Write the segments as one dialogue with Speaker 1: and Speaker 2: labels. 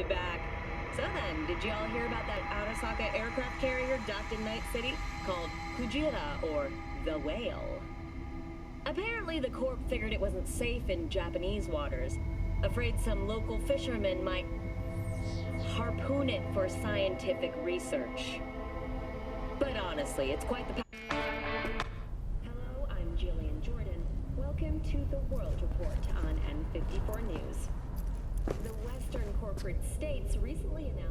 Speaker 1: be back. So then, did y'all hear about that Arasaka aircraft carrier docked in Night City called Kujira, or the Whale? Apparently, the Corp figured it wasn't safe in Japanese waters, afraid some local fishermen might harpoon it for scientific research. But honestly, it's quite the... Hello, I'm Jillian Jordan. Welcome to the World Report on N54 News. The Western corporate states recently announced...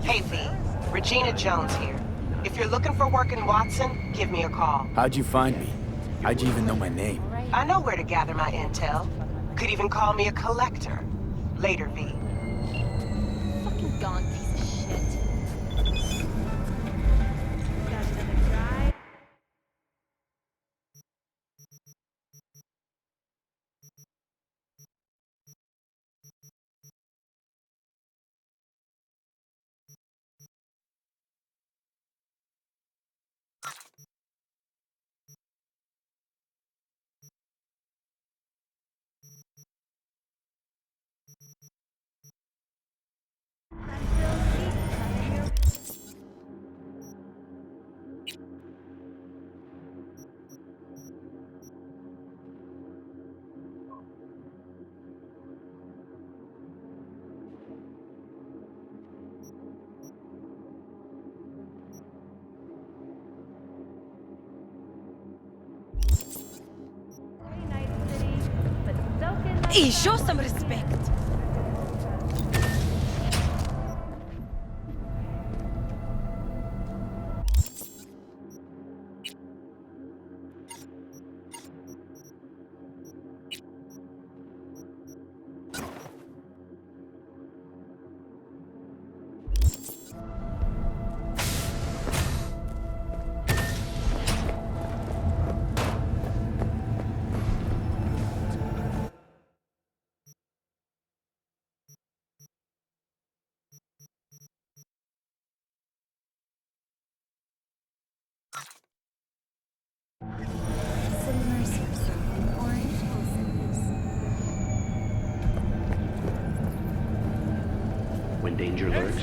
Speaker 2: Hey V, Regina Jones here. If you're looking for work in Watson, give me a call.
Speaker 3: How'd you find me? How'd you even know my name?
Speaker 2: I know where to gather my intel. Could even call me a collector. Later, V.
Speaker 4: Fucking gone piece of shit. Hey, show some respect.
Speaker 5: When danger lurks.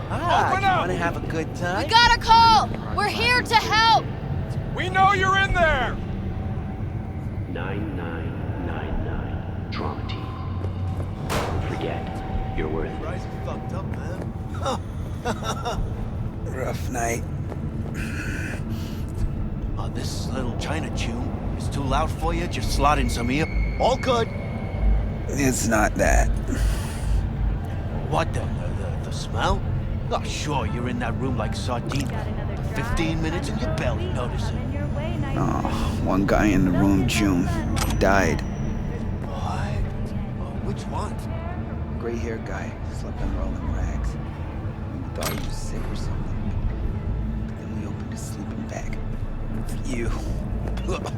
Speaker 6: Ah, you wanna have a good time?
Speaker 4: We got a call! We're here to help!
Speaker 7: We know you're in there!
Speaker 5: 9999 Trauma Team. Don't forget, you're worth it.
Speaker 6: Rise fucked up, man.
Speaker 3: Rough night.
Speaker 6: Oh, this little China tune is too loud for you? Just slot in some ear. All good.
Speaker 3: It's not that.
Speaker 6: What the smell? Oh, sure, you're in that room like sardine. 15 minutes and you barely notice it.
Speaker 3: Oh, one guy in the room, June, died.
Speaker 6: What? Oh, which one?
Speaker 3: Gray-haired guy, slept on rolling rags. We thought he was sick or something. But then we opened his sleeping bag. You. Ugh.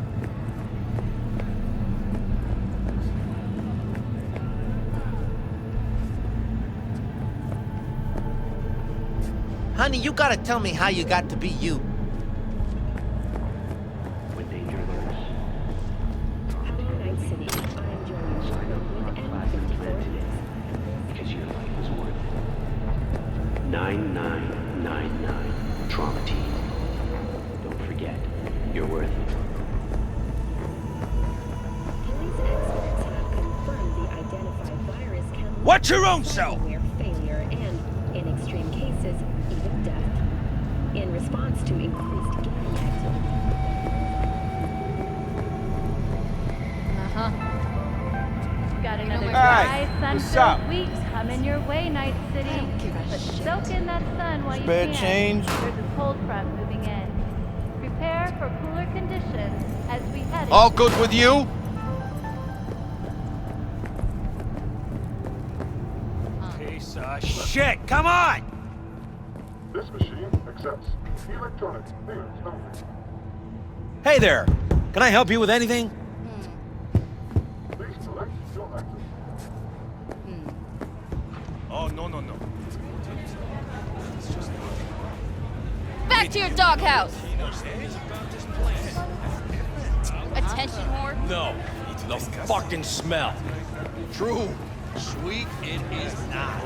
Speaker 6: Honey, you gotta tell me how you got to be you.
Speaker 5: When danger lurks.
Speaker 1: Night City, I'm Jillian Jordan with N54 News.
Speaker 5: Because your life is worth it. 9999 Trauma Team. Don't forget, you're worth it.
Speaker 1: Police experts have confirmed the identified virus can...
Speaker 7: Watch your own self!
Speaker 1: ...where failure and, in extreme cases, even death. In response to increased gaming activity.
Speaker 4: Got another
Speaker 8: Hey,
Speaker 4: dry,
Speaker 8: what's
Speaker 4: sun-filled
Speaker 8: up?
Speaker 4: week coming your way, Night City. But soak in that sun while you
Speaker 8: Spare
Speaker 4: can.
Speaker 8: change?
Speaker 4: There's a cold front moving in. Prepare for cooler conditions as we head
Speaker 8: All
Speaker 4: into
Speaker 8: good with you?
Speaker 6: Piece of shit! Come on!
Speaker 9: This machine accepts electronic payments only.
Speaker 10: Hey there! Can I help you with anything?
Speaker 9: Please select your item.
Speaker 6: Oh, no, no, no.
Speaker 4: Back to your doghouse! Attention, whore.
Speaker 10: No. The fucking smell.
Speaker 6: True. Sweet, it is not.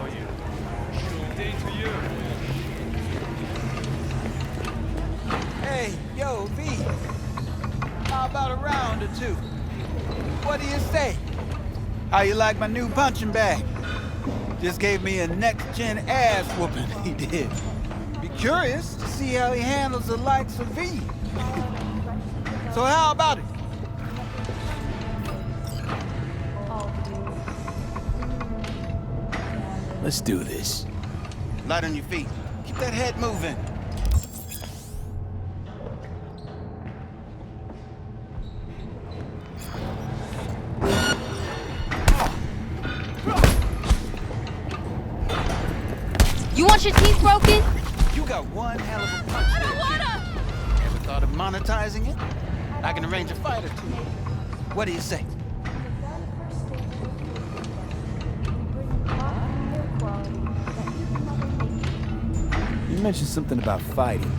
Speaker 3: Hey, yo, V. How about a round or two? What do you say? How you like my new punching bag? Just gave me a next-gen ass whooping, he did. Be curious to see how he handles the likes of V. So how about it?
Speaker 10: Let's do this.
Speaker 3: Light on your feet. Keep that head moving.
Speaker 4: You want your teeth broken?
Speaker 3: You got one hell of a punch there, kid. Ever thought of monetizing it? I can arrange a fight or two. What do you say?
Speaker 10: You mentioned something about fighting.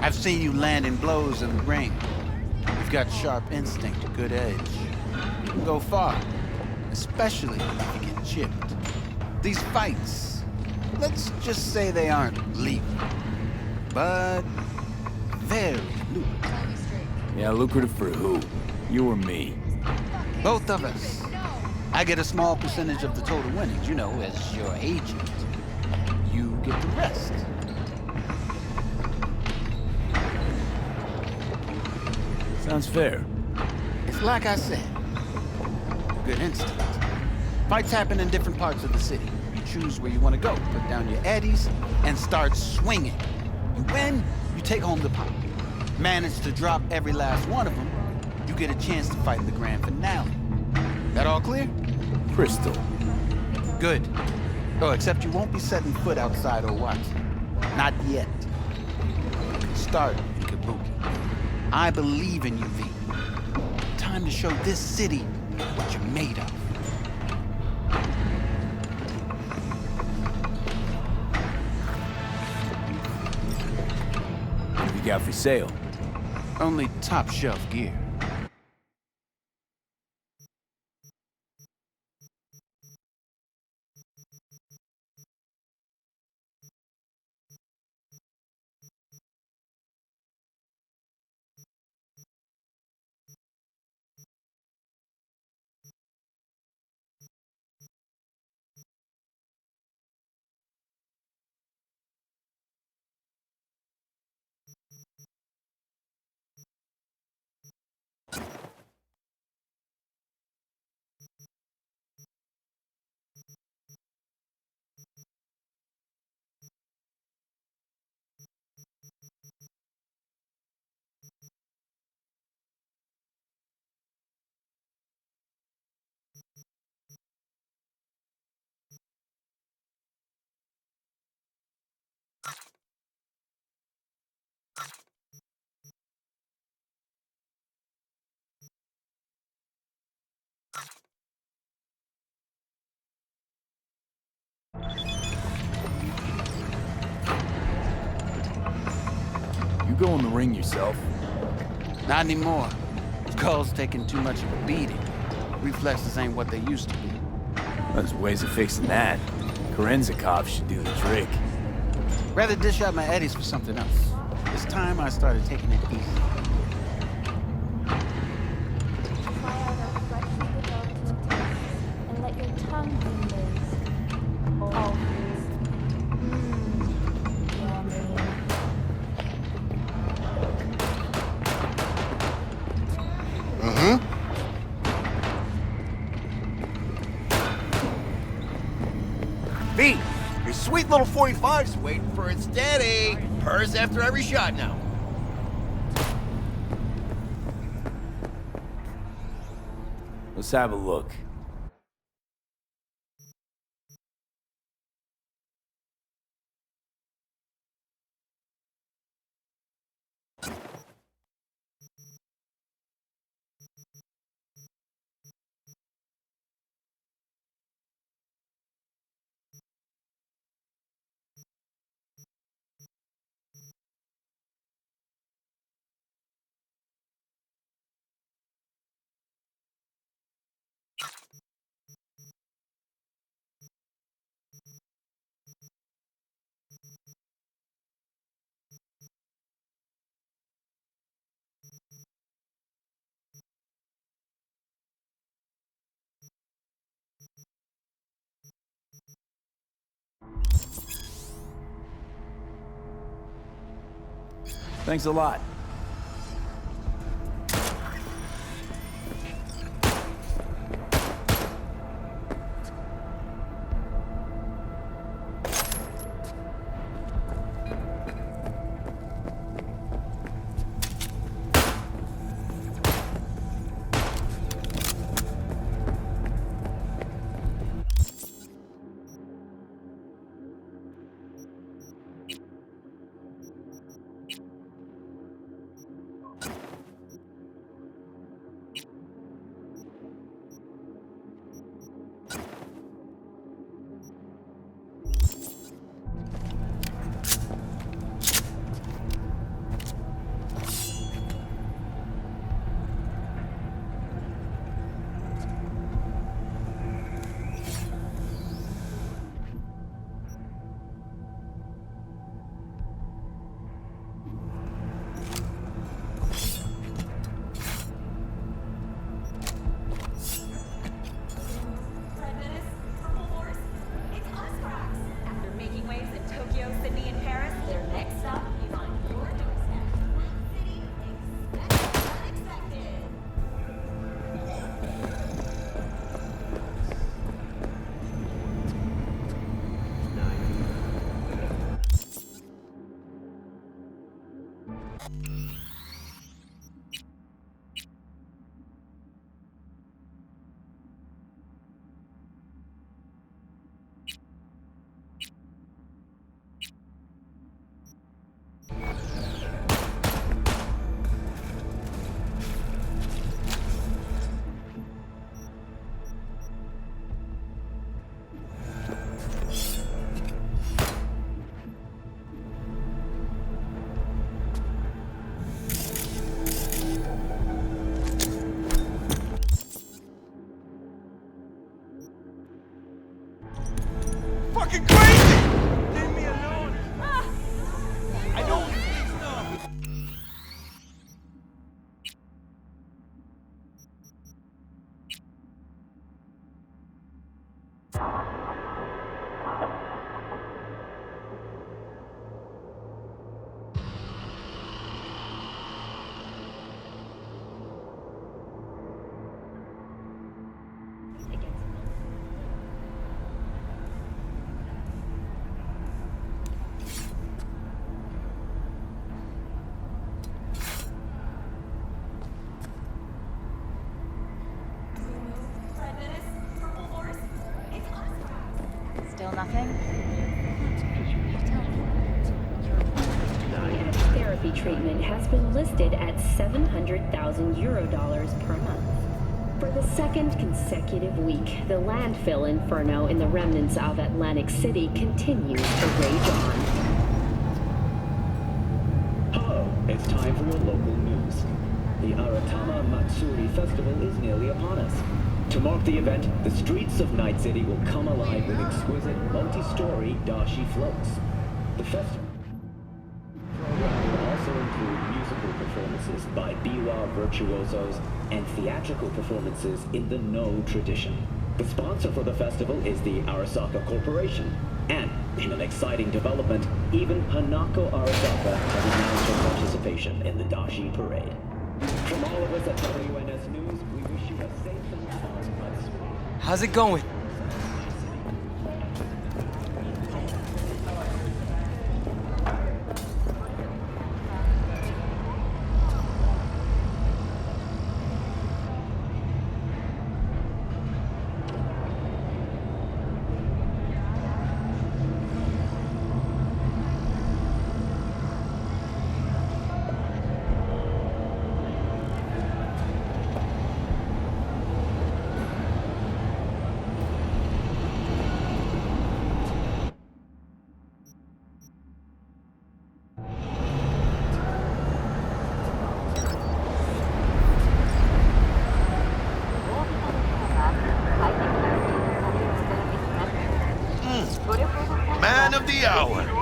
Speaker 3: I've seen you landing blows in the ring. You've got sharp instinct, good edge. You can go far, especially if you get chipped. These fights, let's just say they aren't legal, but very lucrative.
Speaker 10: Yeah, lucrative for who? You or me?
Speaker 3: Both of us. I get a small percentage of the total winnings, you know, as your agent. You get the rest.
Speaker 10: Sounds fair.
Speaker 3: It's like I said, good instinct. Fights happen in different parts of the city. You choose where you want to go, put down your eddies, and start swinging. You win, you take home the pot. Manage to drop every last one of them, you get a chance to fight in the grand finale. That all clear?
Speaker 10: Crystal.
Speaker 3: Good. Oh, except you won't be setting foot outside or watching. Not yet. You can start in Kabuki. I believe in you, V. Time to show this city what you're made of.
Speaker 10: What have you got for sale?
Speaker 3: Only top shelf gear.
Speaker 10: You go in the ring yourself.
Speaker 3: Not anymore. Skull's taking too much of a beating. Reflexes ain't what they used to be.
Speaker 10: There's ways of fixing that. Korenzikov should do the trick.
Speaker 3: Rather dish out my eddies for something else. It's time I started taking it easy.
Speaker 4: And let your tongue be moved.
Speaker 6: sweet little 45's waiting for its daddy. Purrs after every shot now.
Speaker 10: Let's have a look. Thanks a lot.
Speaker 7: Fucking crazy! Leave me alone! I don't...
Speaker 8: Still nothing?
Speaker 1: Therapy treatment has been listed at 700,000 euro dollars per month. For the second consecutive week, the landfill inferno in the remnants of Atlantic City continues to rage on.
Speaker 11: Hello, it's time for your local news. The Aratama Matsuri Festival is nearly upon us. To mark the event, the streets of Night City will come alive with exquisite, multi-story dashi floats. The festival program will also include musical performances by biwa virtuosos and theatrical performances in the No tradition. The sponsor for the festival is the Arasaka Corporation, and in an exciting development, even Hanako Arasaka has announced her participation in the dashi parade. From all of us at WNS News, we wish you a safe and fun Matsuri.
Speaker 12: How's it going?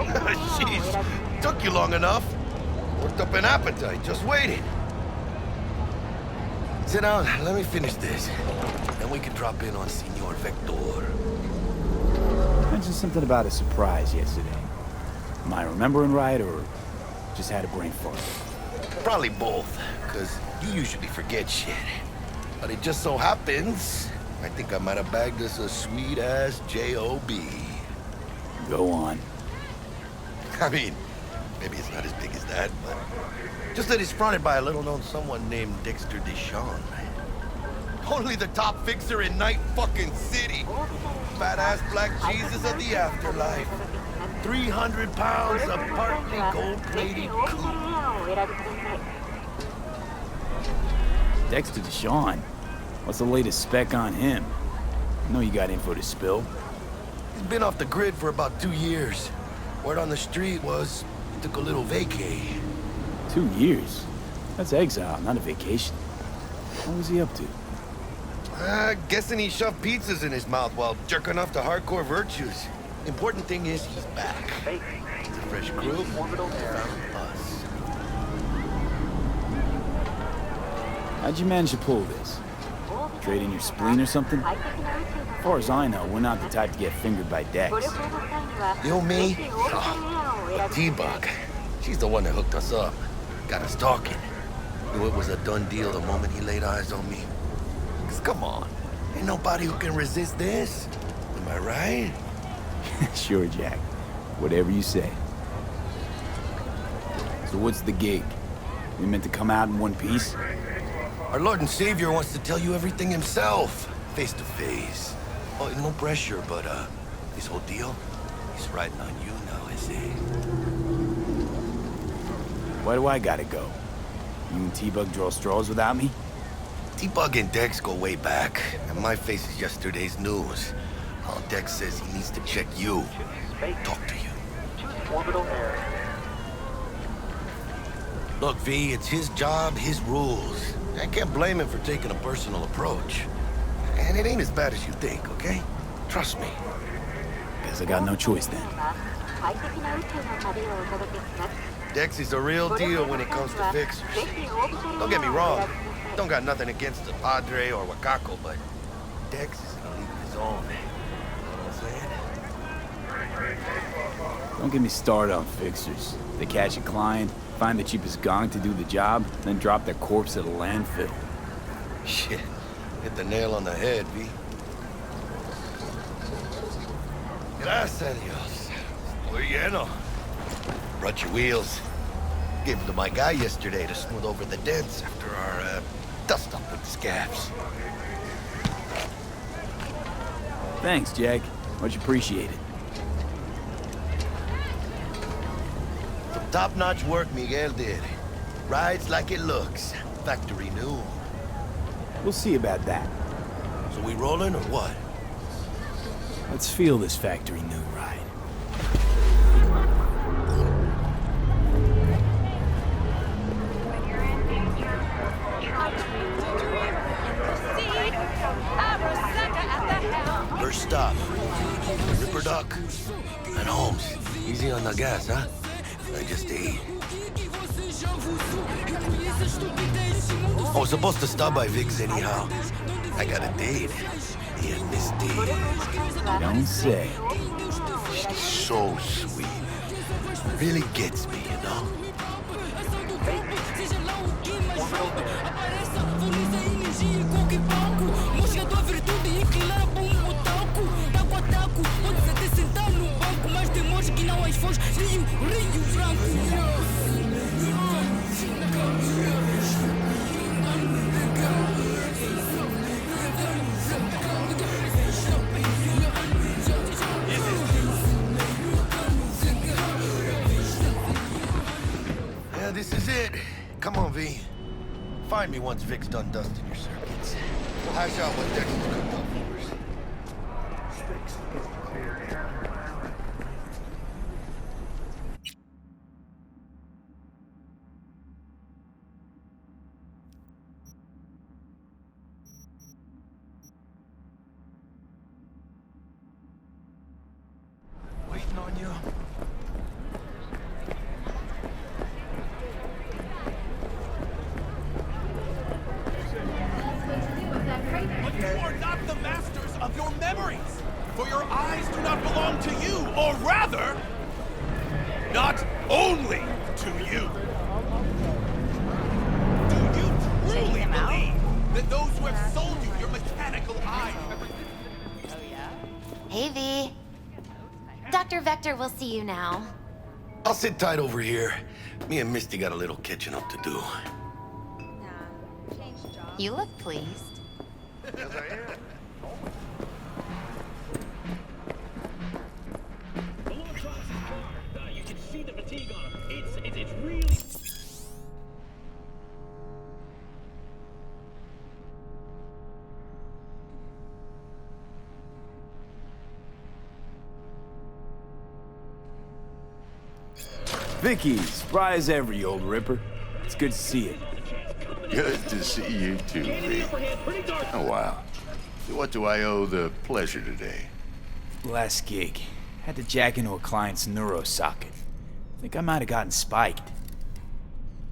Speaker 8: Jeez, took you long enough. Worked up an appetite, just waiting. Sit down, let me finish this. Then we can drop in on Senor Vector.
Speaker 10: Mentioned something about a surprise yesterday. Am I remembering right, or just had a brain fart?
Speaker 8: Probably both, because you usually forget shit. But it just so happens, I think I might have bagged us a sweet-ass J.O.B.
Speaker 10: Go on.
Speaker 8: I mean, maybe it's not as big as that, but just that it's fronted by a little-known someone named Dexter Deshawn. Only the top fixer in Night fucking City. Fat-ass black Jesus of the afterlife. 300 pounds of partly gold-plated coupe.
Speaker 10: Dexter Deshawn? What's the latest spec on him? I know you got info to spill.
Speaker 8: He's been off the grid for about 2 years. Word on the street was he took a little vacay.
Speaker 10: 2 years? That's exile, not a vacation. What was he up to?
Speaker 8: Guessing he shoved pizzas in his mouth while jerking off to hardcore virtues. Important thing is he's back. It's a fresh crew. Found us.
Speaker 10: How'd you manage to pull this? Trade in your spleen or something? As far as I know, we're not the type to get fingered by Dex.
Speaker 8: You, me? Oh, T-Bug. She's the one that hooked us up. Got us talking. Knew it was a done deal the moment he laid eyes on me. 'Cause come on, ain't nobody who can resist this. Am I right?
Speaker 10: Sure, Jack. Whatever you say. So what's the gig? We meant to come out in one piece?
Speaker 8: Our Lord and Savior wants to tell you everything himself, face to face. Oh, no pressure, but this whole deal, he's riding on you now, is he?
Speaker 10: Why do I gotta go? You and T-Bug draw straws without me?
Speaker 8: T-Bug and Dex go way back, and my face is yesterday's news. All Dex says he needs to check you, talk to you. Look, V, it's his job, his rules. I can't blame him for taking a personal approach. And it ain't as bad as you think, okay? Trust me.
Speaker 10: Guess I got no choice then.
Speaker 8: Dex is a real deal when it comes to fixers. Don't get me wrong. Don't got nothing against the Padre or Wakako, but Dex is in a league of his own. You know what I'm saying?
Speaker 10: Don't get me started on fixers. They catch a client, find the cheapest gong to do the job, then drop their corpse at a landfill.
Speaker 8: Shit. Hit the nail on the head, V. Gracias a Dios. Estoy lleno. Brought your wheels. Gave them to my guy yesterday to smooth over the dents after our, dust up with the scabs.
Speaker 10: Thanks, Jack. Much appreciated.
Speaker 8: Some top-notch work Miguel did. Rides like it looks. Factory new.
Speaker 10: We'll see about that.
Speaker 8: So we rolling or what?
Speaker 10: Let's feel this factory new ride.
Speaker 8: First stop. Ripper Duck. And Holmes. Easy on the gas, huh? I just ate. I was supposed to stop by Vic's anyhow. I got a date. Me and Miss D.
Speaker 10: Don't say.
Speaker 8: She's so sweet. Really gets me, you know? Yeah, this is it. Come on, V. Find me once Vic's done dusting your circuits. We'll hash out what Dexter's cooked up for us. Waiting on you.
Speaker 7: not only to you. Do you truly believe that those who have sold you your mechanical eye have...
Speaker 12: Hey, V. Dr. Vector will see you now.
Speaker 8: I'll sit tight over here. Me and Misty got a little catching up to do.
Speaker 12: You look pleased.
Speaker 9: Yes, I am.
Speaker 11: You can see the fatigue on him. It's really...
Speaker 10: Vicky, spry as ever, you old ripper. It's good to see you.
Speaker 13: Good to see you too, V. Oh, wow. What do I owe the pleasure today?
Speaker 10: Last gig. Had to jack into a client's neuro socket. Think I might have gotten spiked.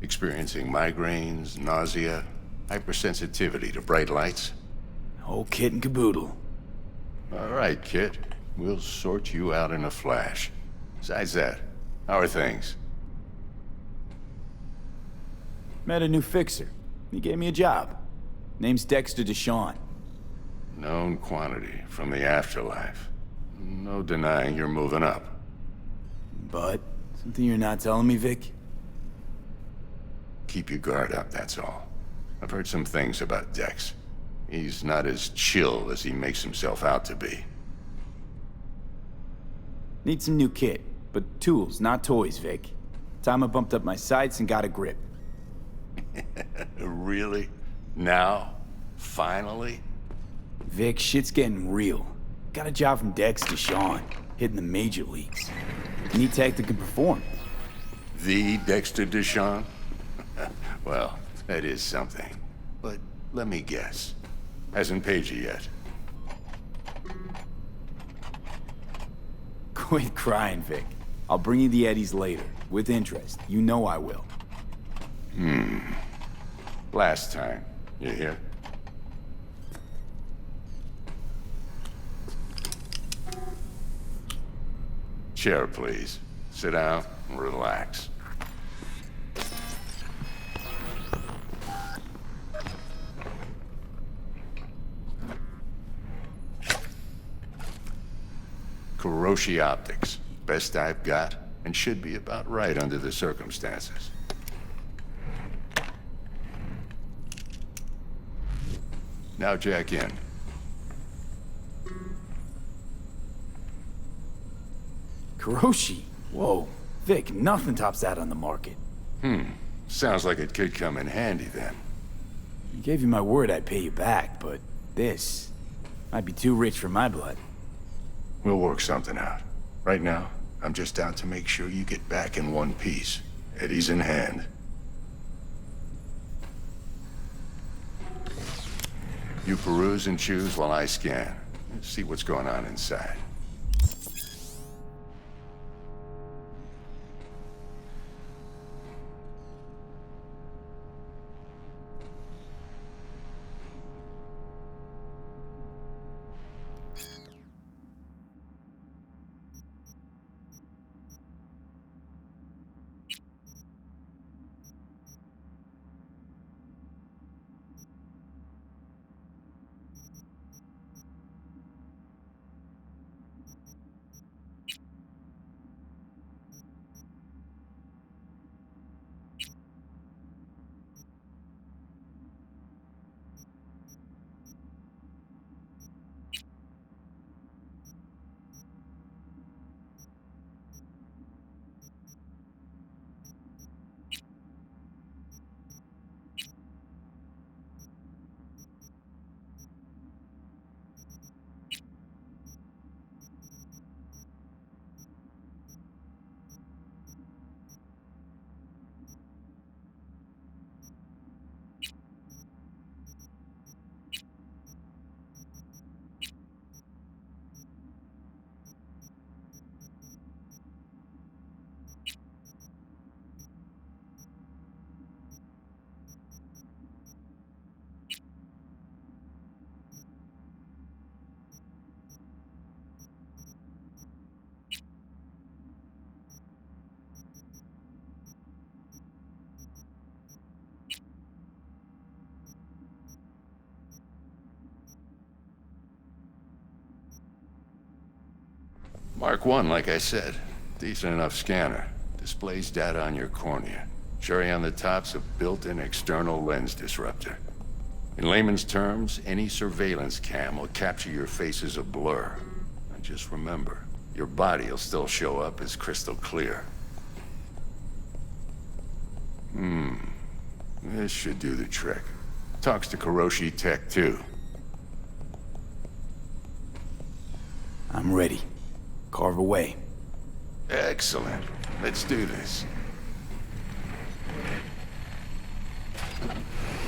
Speaker 13: Experiencing migraines, nausea, hypersensitivity to bright lights?
Speaker 10: Whole kit and caboodle.
Speaker 13: All right, Kit. We'll sort you out in a flash. Besides that, how are things?
Speaker 10: Met a new fixer. He gave me a job. Name's Dexter Deshawn.
Speaker 13: Known quantity from the afterlife. No denying you're moving up.
Speaker 10: But, something you're not telling me, Vic?
Speaker 13: Keep your guard up, that's all. I've heard some things about Dex. He's not as chill as he makes himself out to be.
Speaker 10: Need some new kit, but tools, not toys, Vic. Time I bumped up my sights and got a grip.
Speaker 13: Really? Now? Finally?
Speaker 10: Vic, shit's getting real. Got a job from Dex Deshawn, hitting the major leagues. Need tech that can perform.
Speaker 13: The Dexter Deshawn? Well, that is something. But let me guess. Hasn't paid you yet.
Speaker 10: Quit crying, Vic. I'll bring you the eddies later, with interest. You know I will.
Speaker 13: Last time. You hear? Chair, please. Sit down and relax. Kuroshi Optics. Best I've got, and should be about right under the circumstances. Now jack in.
Speaker 10: Kuroshi? Whoa. Vic, nothing tops that on the market.
Speaker 13: Sounds like it could come in handy then.
Speaker 10: I gave you my word I'd pay you back, but this might be too rich for my blood.
Speaker 13: We'll work something out. Right now, I'm just out to make sure you get back in one piece. Eddie's in hand. You peruse and choose while I scan. See what's going on inside. Mark 1, like I said. Decent enough scanner. Displays data on your cornea. Cherry on the top's a built-in external lens disruptor. In layman's terms, any surveillance cam will capture your face as a blur. And just remember, your body will still show up as crystal clear. This should do the trick. Talks to Kuroshi Tech, too.
Speaker 10: I'm ready. Carve away.
Speaker 13: Excellent. Let's do this.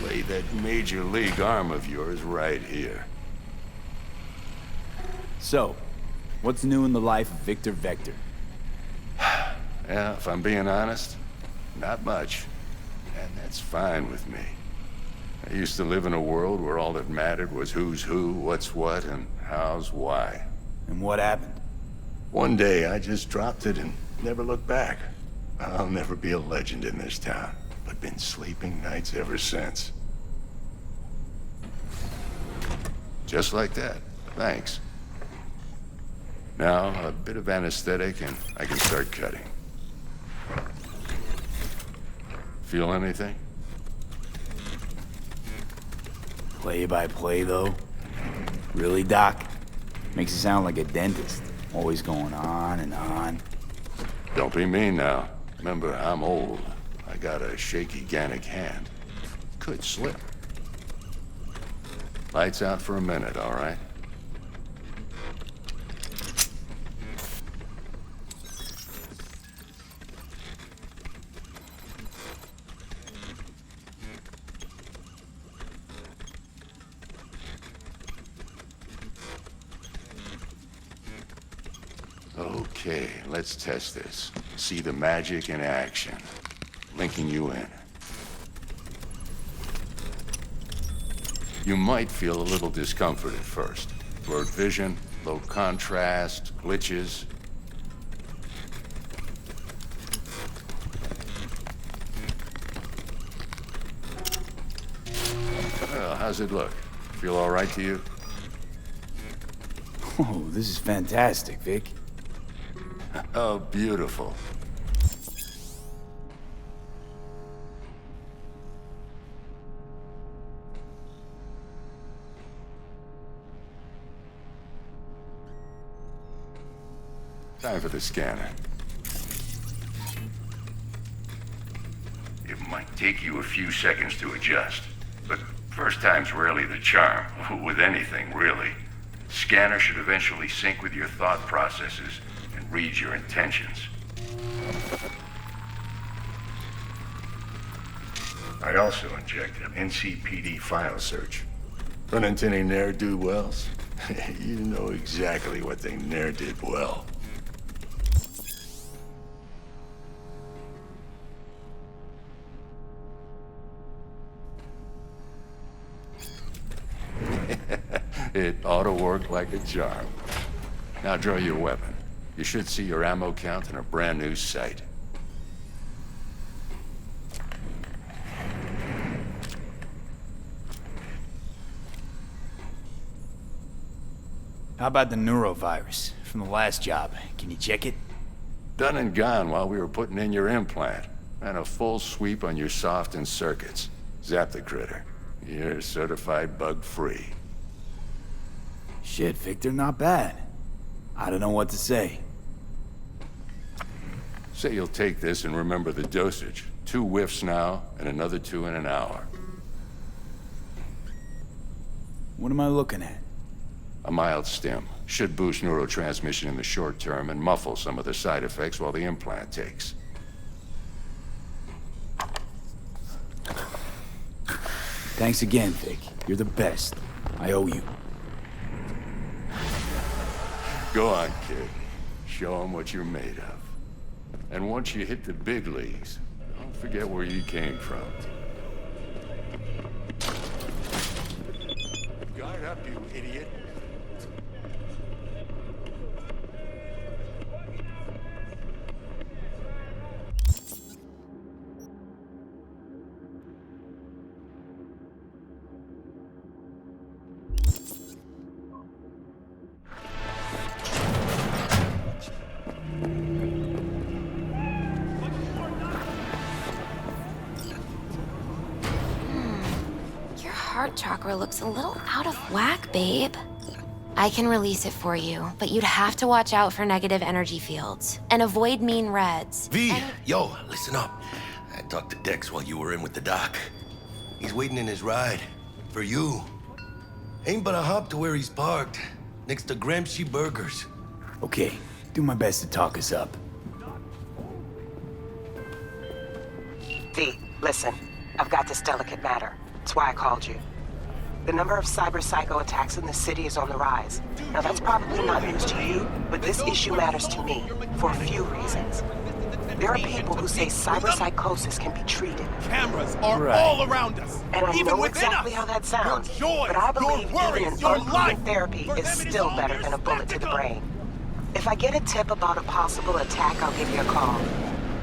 Speaker 13: Lay that major league arm of yours right here.
Speaker 10: So, what's new in the life of Victor Vector?
Speaker 13: Yeah, if I'm being honest, not much. And that's fine with me. I used to live in a world where all that mattered was who's who, what's what, and how's why.
Speaker 10: And what happened?
Speaker 13: One day, I just dropped it and never looked back. I'll never be a legend in this town, but been sleeping nights ever since. Just like that. Thanks. Now, a bit of anesthetic and I can start cutting. Feel anything?
Speaker 10: Play by play, though? Really, Doc? Makes you sound like a dentist. Always going on and on.
Speaker 13: Don't be mean now. Remember, I'm old. I got a shaky Gannic hand. Could slip. Lights out for a minute, all right? Okay, let's test this. See the magic in action. Linking you in. You might feel a little discomfort at first. Blurred vision, low contrast, glitches. Well, how's it look? Feel all right to you?
Speaker 10: Oh, this is fantastic, Vic.
Speaker 13: Oh, beautiful. Time for the scanner. It might take you a few seconds to adjust, but first time's rarely the charm, with anything, really. Scanner should eventually sync with your thought processes and read your intentions. I also injected an NCPD file search. Run into any ne'er-do-wells? You know exactly what they ne'er did well. It ought to work like a charm. Now draw your weapon. You should see your ammo count in a brand new sight.
Speaker 10: How about the neurovirus from the last job? Can you check it?
Speaker 13: Done and gone while we were putting in your implant. And a full sweep on your soft and circuits. Zap the critter. You're certified bug-free.
Speaker 10: Shit, Victor, not bad. I don't know what to say.
Speaker 13: Say you'll take this and remember the dosage. 2 whiffs now, and another 2 in an hour.
Speaker 10: What am I looking at?
Speaker 13: A mild stim. Should boost neurotransmission in the short term and muffle some of the side effects while the implant takes.
Speaker 10: Thanks again, Vic. You're the best. I owe you.
Speaker 13: Go on, kid. Show them what you're made of. And once you hit the big leagues, don't forget where you came from. Guard up, you idiot.
Speaker 12: heart chakra looks a little out of whack, babe. I can release it for you, but you'd have to watch out for negative energy fields and avoid mean reds.
Speaker 8: V, yo, listen up. I talked to Dex while you were in with the doc. He's waiting in his ride. For you. Ain't but a hop to where he's parked. Next to Gramsci Burgers.
Speaker 10: Okay, do my best to talk us up.
Speaker 2: V, listen. I've got this delicate matter. That's why I called you. The number of cyber-psycho attacks in the city is on the rise. Now that's probably not news to you, but this issue matters to me for a few reasons. There are people who say cyberpsychosis can be treated.
Speaker 7: Cameras are all around us,
Speaker 2: And I
Speaker 7: even
Speaker 2: know
Speaker 7: within
Speaker 2: exactly
Speaker 7: us.
Speaker 2: how that sounds,
Speaker 7: Your joys,
Speaker 2: but I believe
Speaker 7: your worries,
Speaker 2: even an
Speaker 7: your
Speaker 2: unproven
Speaker 7: life.
Speaker 2: therapy
Speaker 7: For
Speaker 2: is
Speaker 7: them it
Speaker 2: still
Speaker 7: all
Speaker 2: better
Speaker 7: mere
Speaker 2: than a bullet to the
Speaker 7: spectacle.
Speaker 2: brain. If I get a tip about a possible attack, I'll give you a call.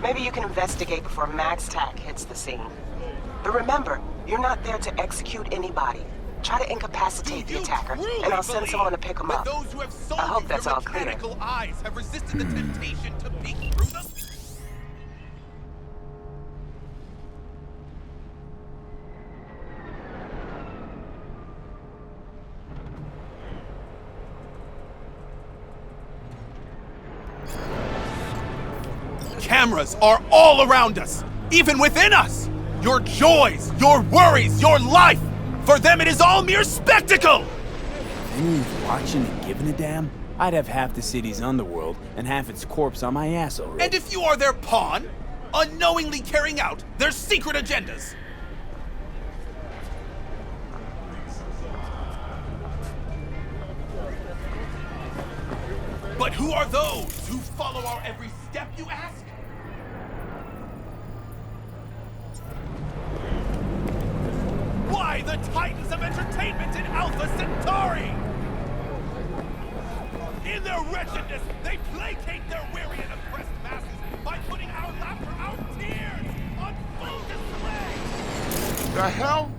Speaker 2: Maybe you can investigate before Max Tack hits the scene. But remember, you're not there to execute anybody. Try to incapacitate the attacker, and I'll send someone to pick him up.
Speaker 7: Those who have sold
Speaker 2: I hope
Speaker 7: you
Speaker 2: that's
Speaker 7: your
Speaker 2: all clear.
Speaker 7: mechanical eyes have resisted the temptation to peek through them. Cameras are all around us, even within us. Your joys, your worries, your life. For them, it is all mere spectacle.
Speaker 10: If anyone's watching and giving a damn, I'd have half the city's underworld and half its corpse on my ass already.
Speaker 7: And if you are their pawn, unknowingly carrying out their secret agendas. But who are those who follow our every step, you ask? Why the titans of entertainment in Alpha Centauri? In their wretchedness, they placate their weary and oppressed masses by putting our laughter, our tears, on full display!
Speaker 9: The hell?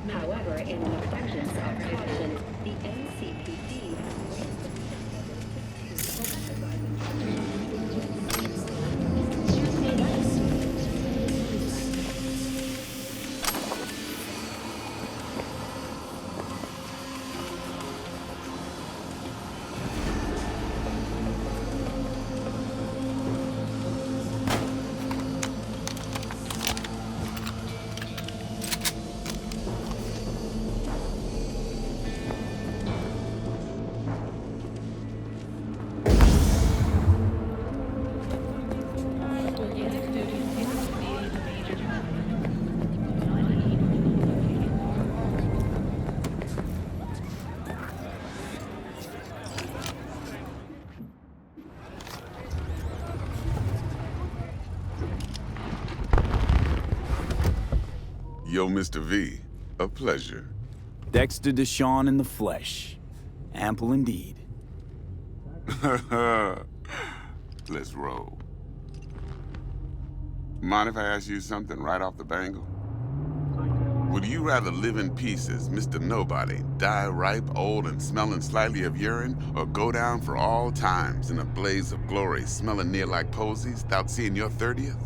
Speaker 1: However, in an abundance of caution, the NCPD
Speaker 9: Yo, Mr. V, a pleasure.
Speaker 10: Dexter Deshawn in the flesh. Ample indeed.
Speaker 9: Let's roll. Mind if I ask you something right off the bangle? Would you rather live in pieces, Mr. Nobody, die ripe, old, and smelling slightly of urine, or go down for all times in a blaze of glory, smelling near like posies, without seeing your 30th?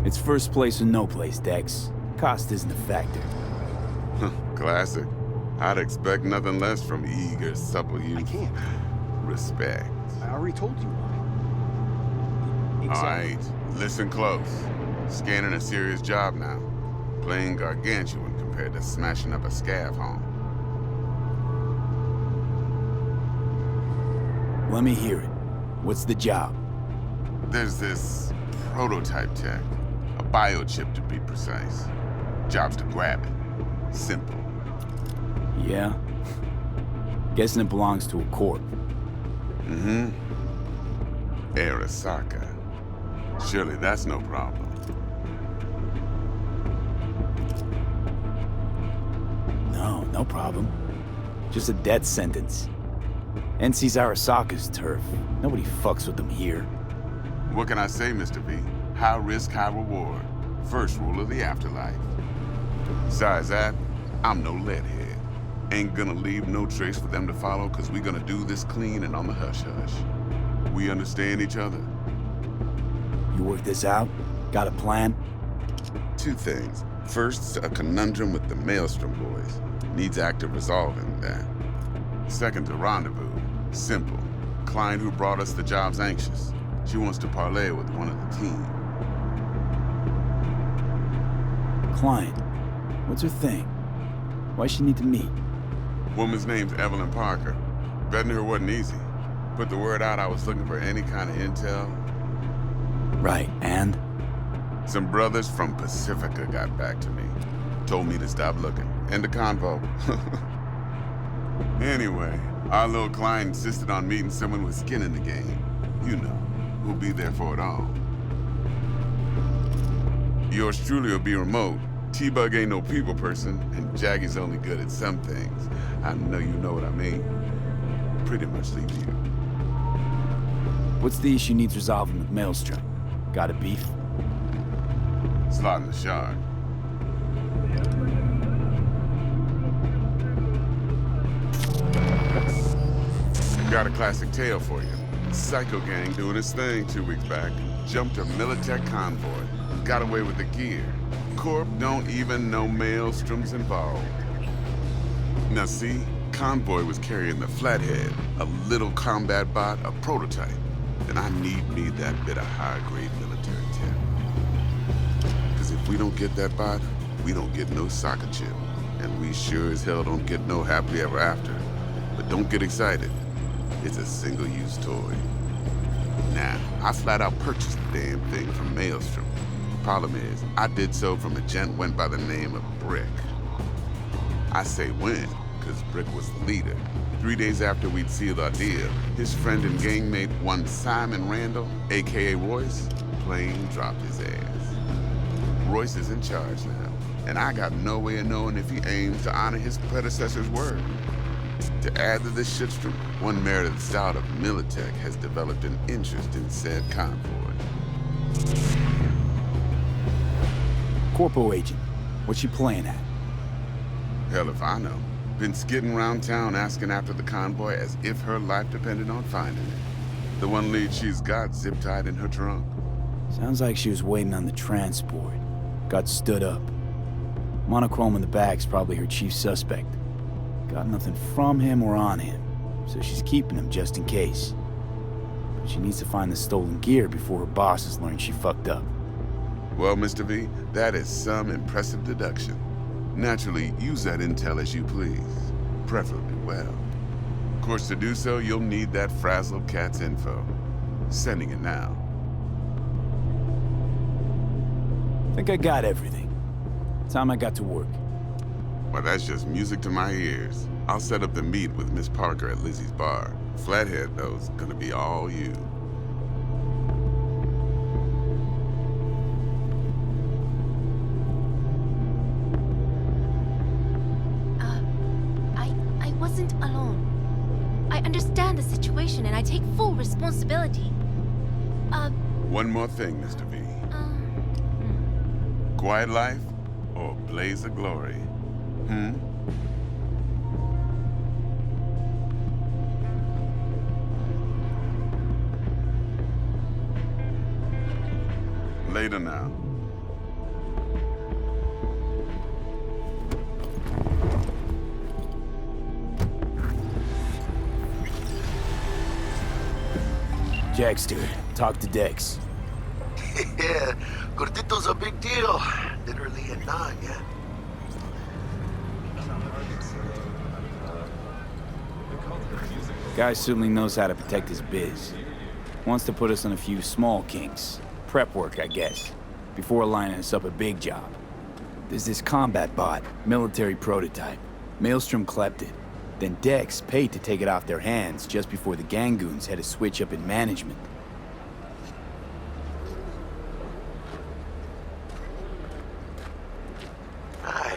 Speaker 10: It's first place or no place, Dex. Cost isn't a factor.
Speaker 9: Classic. I'd expect nothing less from eager, supple youth.
Speaker 6: I can't.
Speaker 9: Respect.
Speaker 6: I already told you why.
Speaker 9: All right, listen close. Scanning a serious job now. Playing gargantuan compared to smashing up a scav home.
Speaker 10: Let me hear it. What's the job?
Speaker 9: There's this prototype tech. A biochip, to be precise. Job's to grab it. Simple.
Speaker 10: Yeah? Guessing it belongs to a corp.
Speaker 9: Mm-hmm. Arasaka. Surely that's no problem.
Speaker 10: No problem. Just a death sentence. NC's Arasaka's turf. Nobody fucks with them here.
Speaker 9: What can I say, Mr. V? High risk, high reward. First rule of the afterlife. Besides that, I'm no leadhead. Ain't gonna leave no trace for them to follow, cause we gonna do this clean and on the hush-hush. We understand each other?
Speaker 10: You work this out? Got a plan?
Speaker 9: Two things. First, a conundrum with the Maelstrom boys. Needs active resolving that. Second, a rendezvous. Simple. Client who brought us the job's anxious. She wants to parlay with one of the team.
Speaker 10: Client? What's her thing? Why she need to meet?
Speaker 9: Woman's name's Evelyn Parker. Betting her wasn't easy. Put the word out I was looking for any kind of intel.
Speaker 10: Right, and?
Speaker 9: Some brothers from Pacifica got back to me. Told me to stop looking. End of convo. Anyway, our little client insisted on meeting someone with skin in the game. You know, who'll be there for it all. Yours truly will be remote. T-Bug ain't no people person, and Jaggy's only good at some things. I know you know what I mean. Pretty much leave you.
Speaker 10: What's the issue needs resolving with Maelstrom? Got a beef?
Speaker 9: Slotting the shard. Got a classic tale for you. Psycho gang doing its thing 2 weeks back. Jumped a Militech convoy. Got away with the gear. Corp don't even know Maelstrom's involved. Now see, convoy was carrying the Flathead, a little combat bot, a prototype. And I need me that bit of high-grade military tech. Because if we don't get that bot, we don't get no soccer chip. And we sure as hell don't get no happily ever after. But don't get excited. It's a single-use toy. Now, I flat out purchased the damn thing from Maelstrom. Problem is, I did so from a gent went by the name of Brick. I say when, because Brick was the leader. 3 days after we'd sealed our deal, his friend and gangmate, one Simon Randall, aka Royce, plain dropped his ass. Royce is in charge now, and I got no way of knowing if he aims to honor his predecessor's word. To add to this shitstorm, one Meredith Stout of Militech has developed an interest in said convoy.
Speaker 10: Corpo agent. What's she playing at?
Speaker 9: Hell if I know. Been skidding around town asking after the convoy as if her life depended on finding it. The one lead she's got zip-tied in her trunk.
Speaker 10: Sounds like she was waiting on the transport. Got stood up. Monochrome in the back's probably her chief suspect. Got nothing from him or on him, so she's keeping him just in case. But she needs to find the stolen gear before her bosses learn she fucked up.
Speaker 9: Well, Mr. V, that is some impressive deduction. Naturally, use that intel as you please. Preferably well. Of course, to do so, you'll need that frazzled cat's info. Sending it now.
Speaker 10: Think I got everything. Time I got to work.
Speaker 9: Well, that's just music to my ears. I'll set up the meet with Miss Parker at Lizzie's bar. Flathead, though, is gonna be all you.
Speaker 12: I wasn't alone. I understand the situation and I take full responsibility.
Speaker 9: One more thing, Mr. V. Quiet life or blaze of glory? Later now.
Speaker 10: Jackster, talk to Dex.
Speaker 8: Yeah, Gordito's a big deal. Literally and not, yeah.
Speaker 10: Guy certainly knows how to protect his biz. Wants to put us on a few small kinks. Prep work, I guess. Before lining us up a big job. There's this combat bot, military prototype. Maelstrom clept it. Then Dex paid to take it off their hands just before the Gangoons had a switch up in management.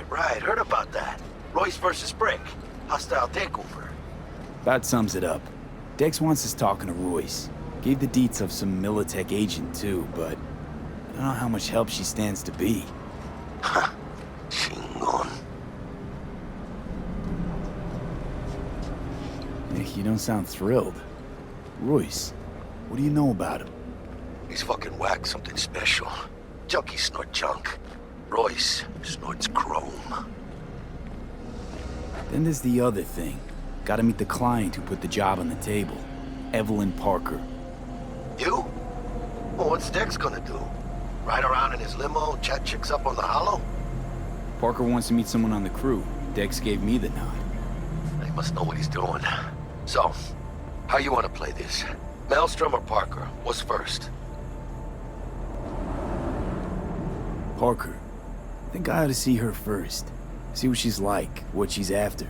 Speaker 8: Right, heard about that. Royce versus Brick. Hostile takeover.
Speaker 10: That sums it up. Dex wants us talking to Royce. Gave the deets of some Militech agent too, but I don't know how much help she stands to be.
Speaker 8: Ha! Chingon.
Speaker 10: You don't sound thrilled. Royce, what do you know about him?
Speaker 8: He's fucking whack, something special. Junkies snort junk. Royce snorts chrome.
Speaker 10: Then there's the other thing. Gotta meet the client who put the job on the table. Evelyn Parker.
Speaker 8: You? Well, what's Dex gonna do? Ride around in his limo, chat chicks up on the hollow?
Speaker 10: Parker wants to meet someone on the crew. Dex gave me the nod.
Speaker 8: He must know what he's doing. So, how you want to play this? Maelstrom or Parker? What's first?
Speaker 10: Parker. I think I ought to see her first. See what she's like, what she's after.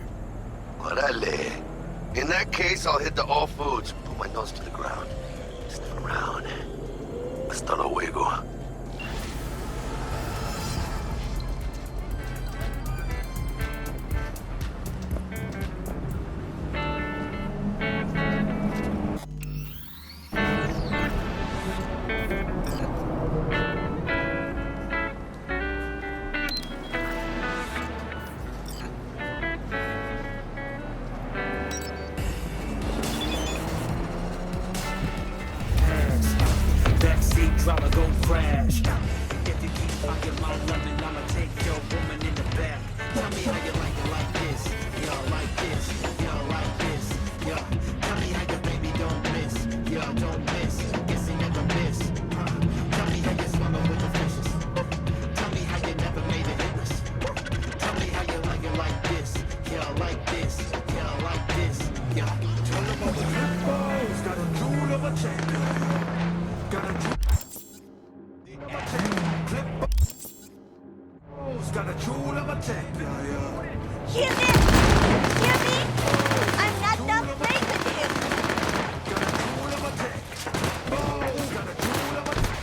Speaker 8: Orale. In that case, I'll hit the all foods. Put my nose to the ground. Sniff around. Hasta luego.
Speaker 14: Drama gon' crash. If you keep on your mouth running, I'ma take your woman in the back. Tell me how you like this. Y'all like this. Y'all like this. Yeah. Tell me how your baby don't miss. Y'all don't miss. Guessing never miss. Tell me how you swallow with the fishes. Tell me how you never made it hitless. Tell me how you like this. Y'all like this. Y'all like this. Yeah. Tell them all the tempos. Got a jewel of a champion. Got a jewel. Got a jewel of a tech.
Speaker 15: Hear me? Hear me? I'm not done playing with you.
Speaker 14: Got a jewel of a tech. Got a jewel of a tech.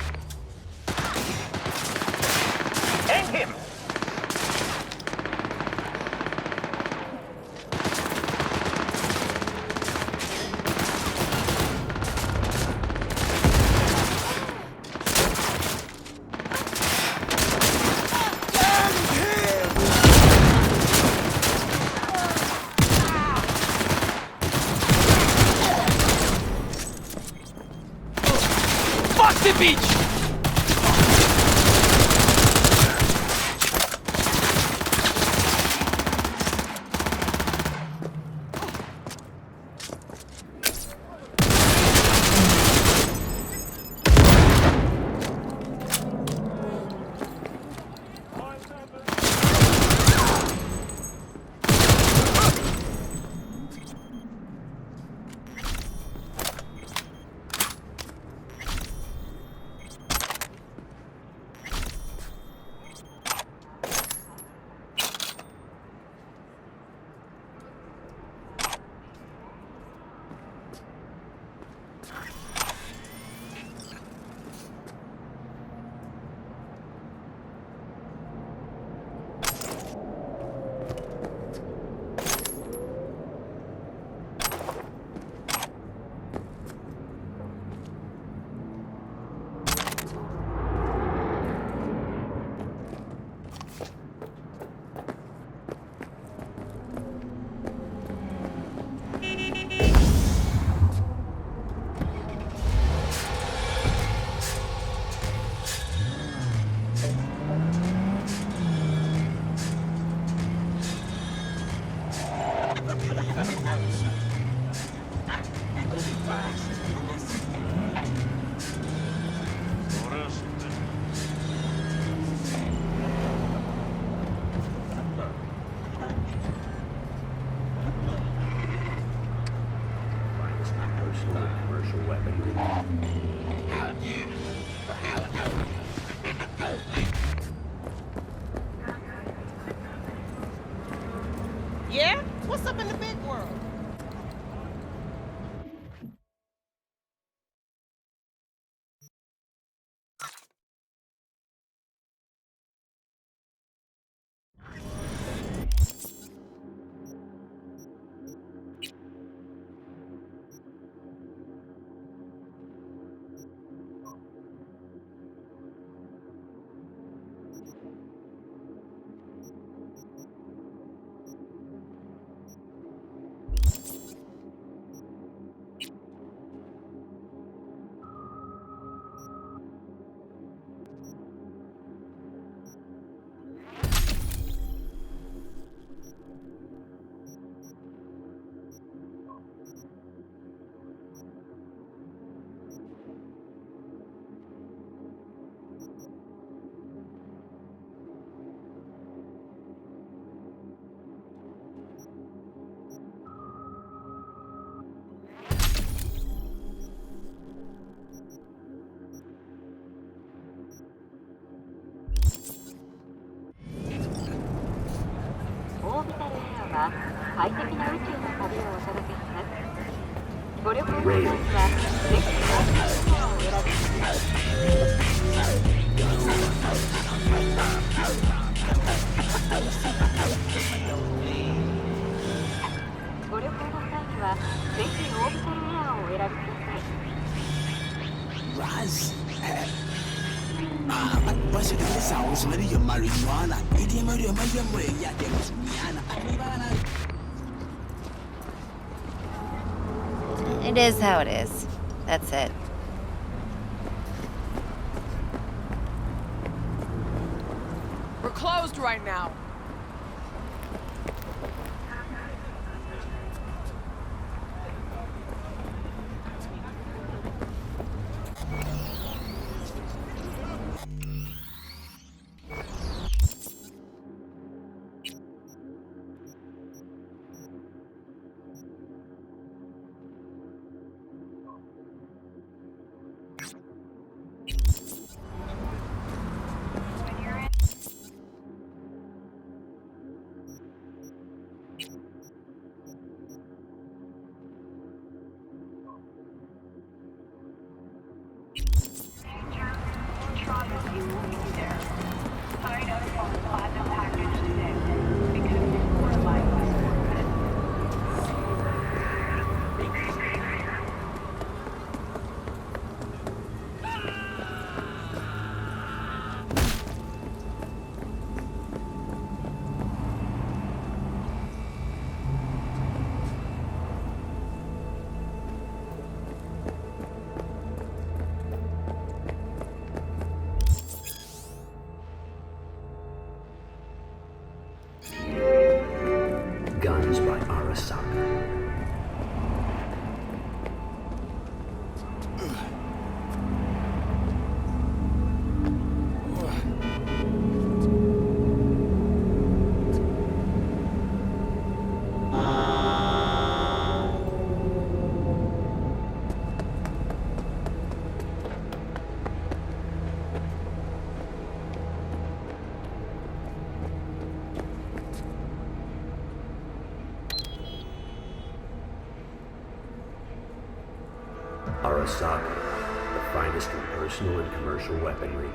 Speaker 8: Hang him!
Speaker 14: Beach!
Speaker 16: Yeah? What's up in the big world?
Speaker 14: Raz. Basi kabisa usimali ya marijuana. Iti mari ya demiana.
Speaker 17: It is how it is. That's it.
Speaker 18: We're closed right now.
Speaker 5: Guns by Arasaka. Arasaka, the finest in personal and commercial weaponry.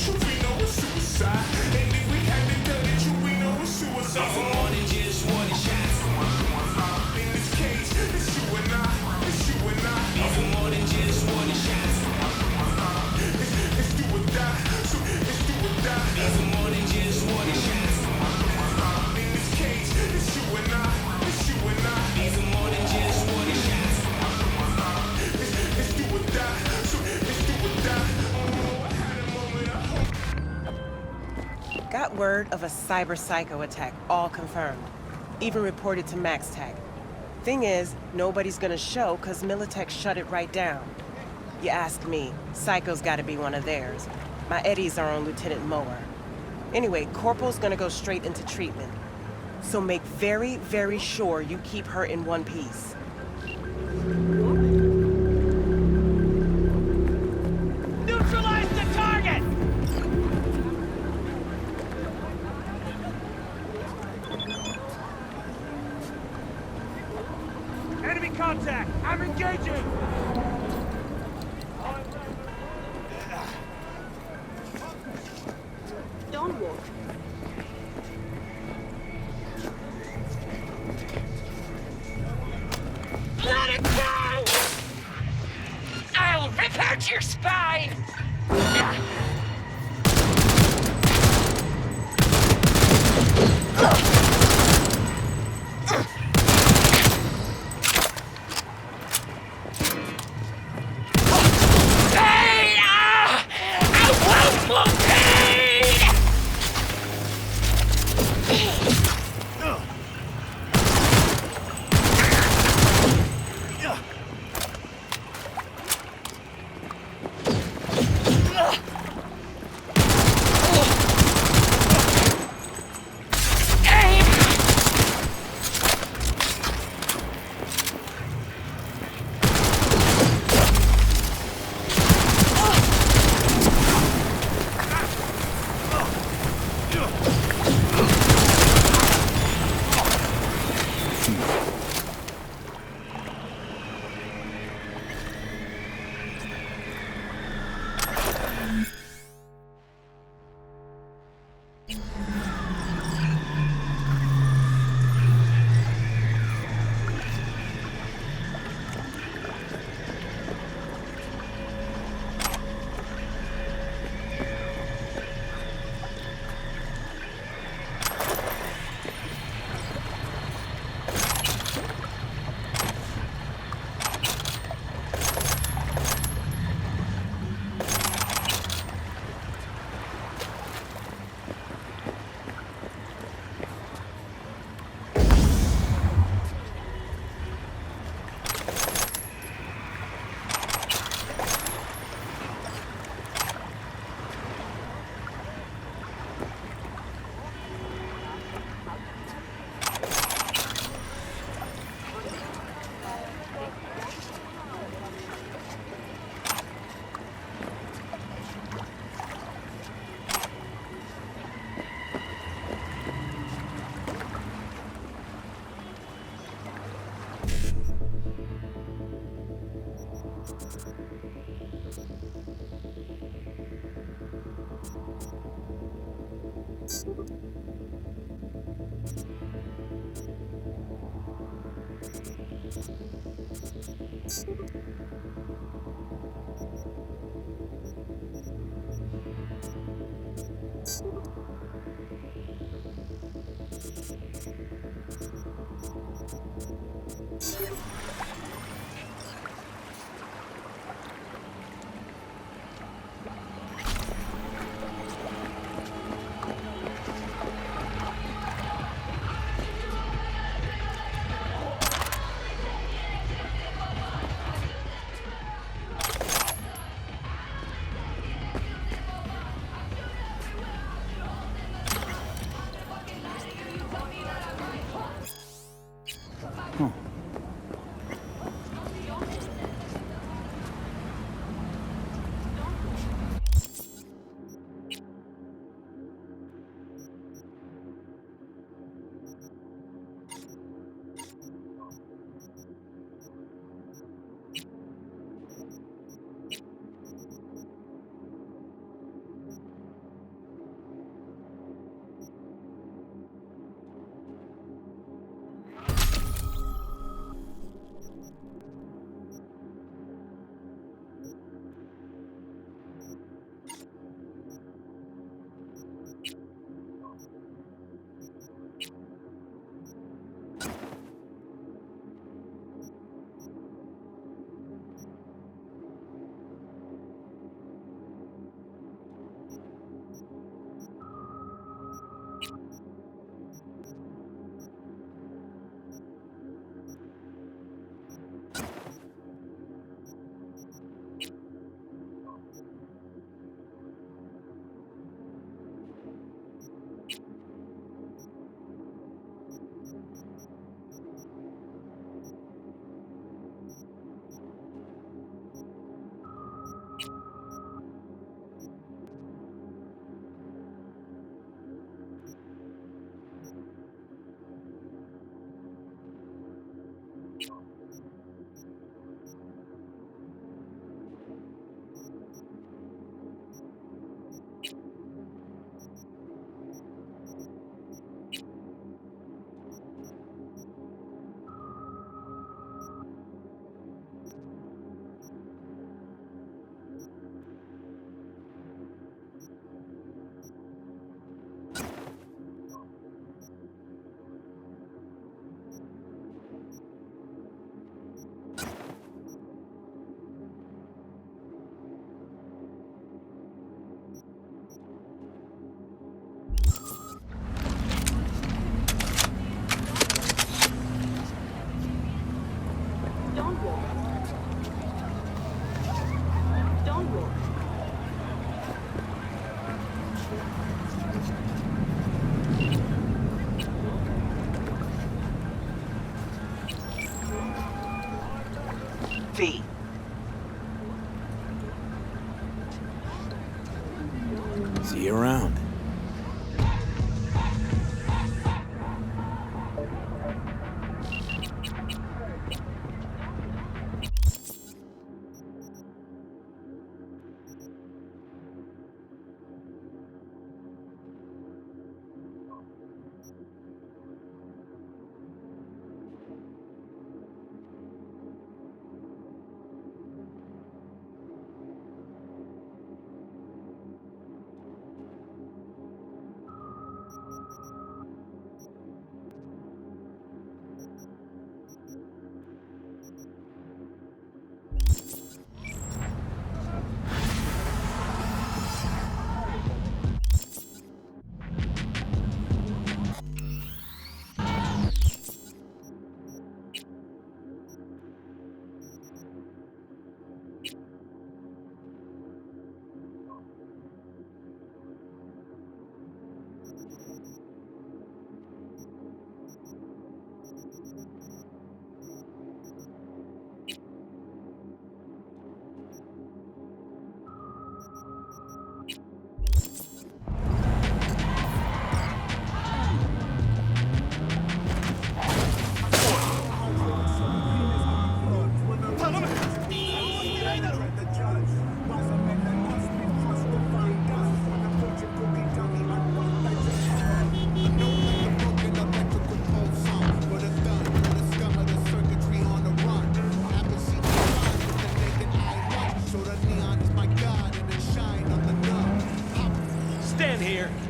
Speaker 14: Truth, you know it's suicide.
Speaker 2: Got word of a cyber psycho attack, all confirmed. Even reported to MaxTech. Thing is, nobody's gonna show cause Militech shut it right down. You ask me, Psycho's gotta be one of theirs. My Eddies are on Lieutenant Mower. Anyway, Corporal's gonna go straight into treatment. So make very, very sure you keep her in one piece.
Speaker 14: Neutralize the target! Enemy contact! I'm engaging!
Speaker 15: Don't walk.
Speaker 14: Let it go! I'll rip out your spine!
Speaker 10: See you around.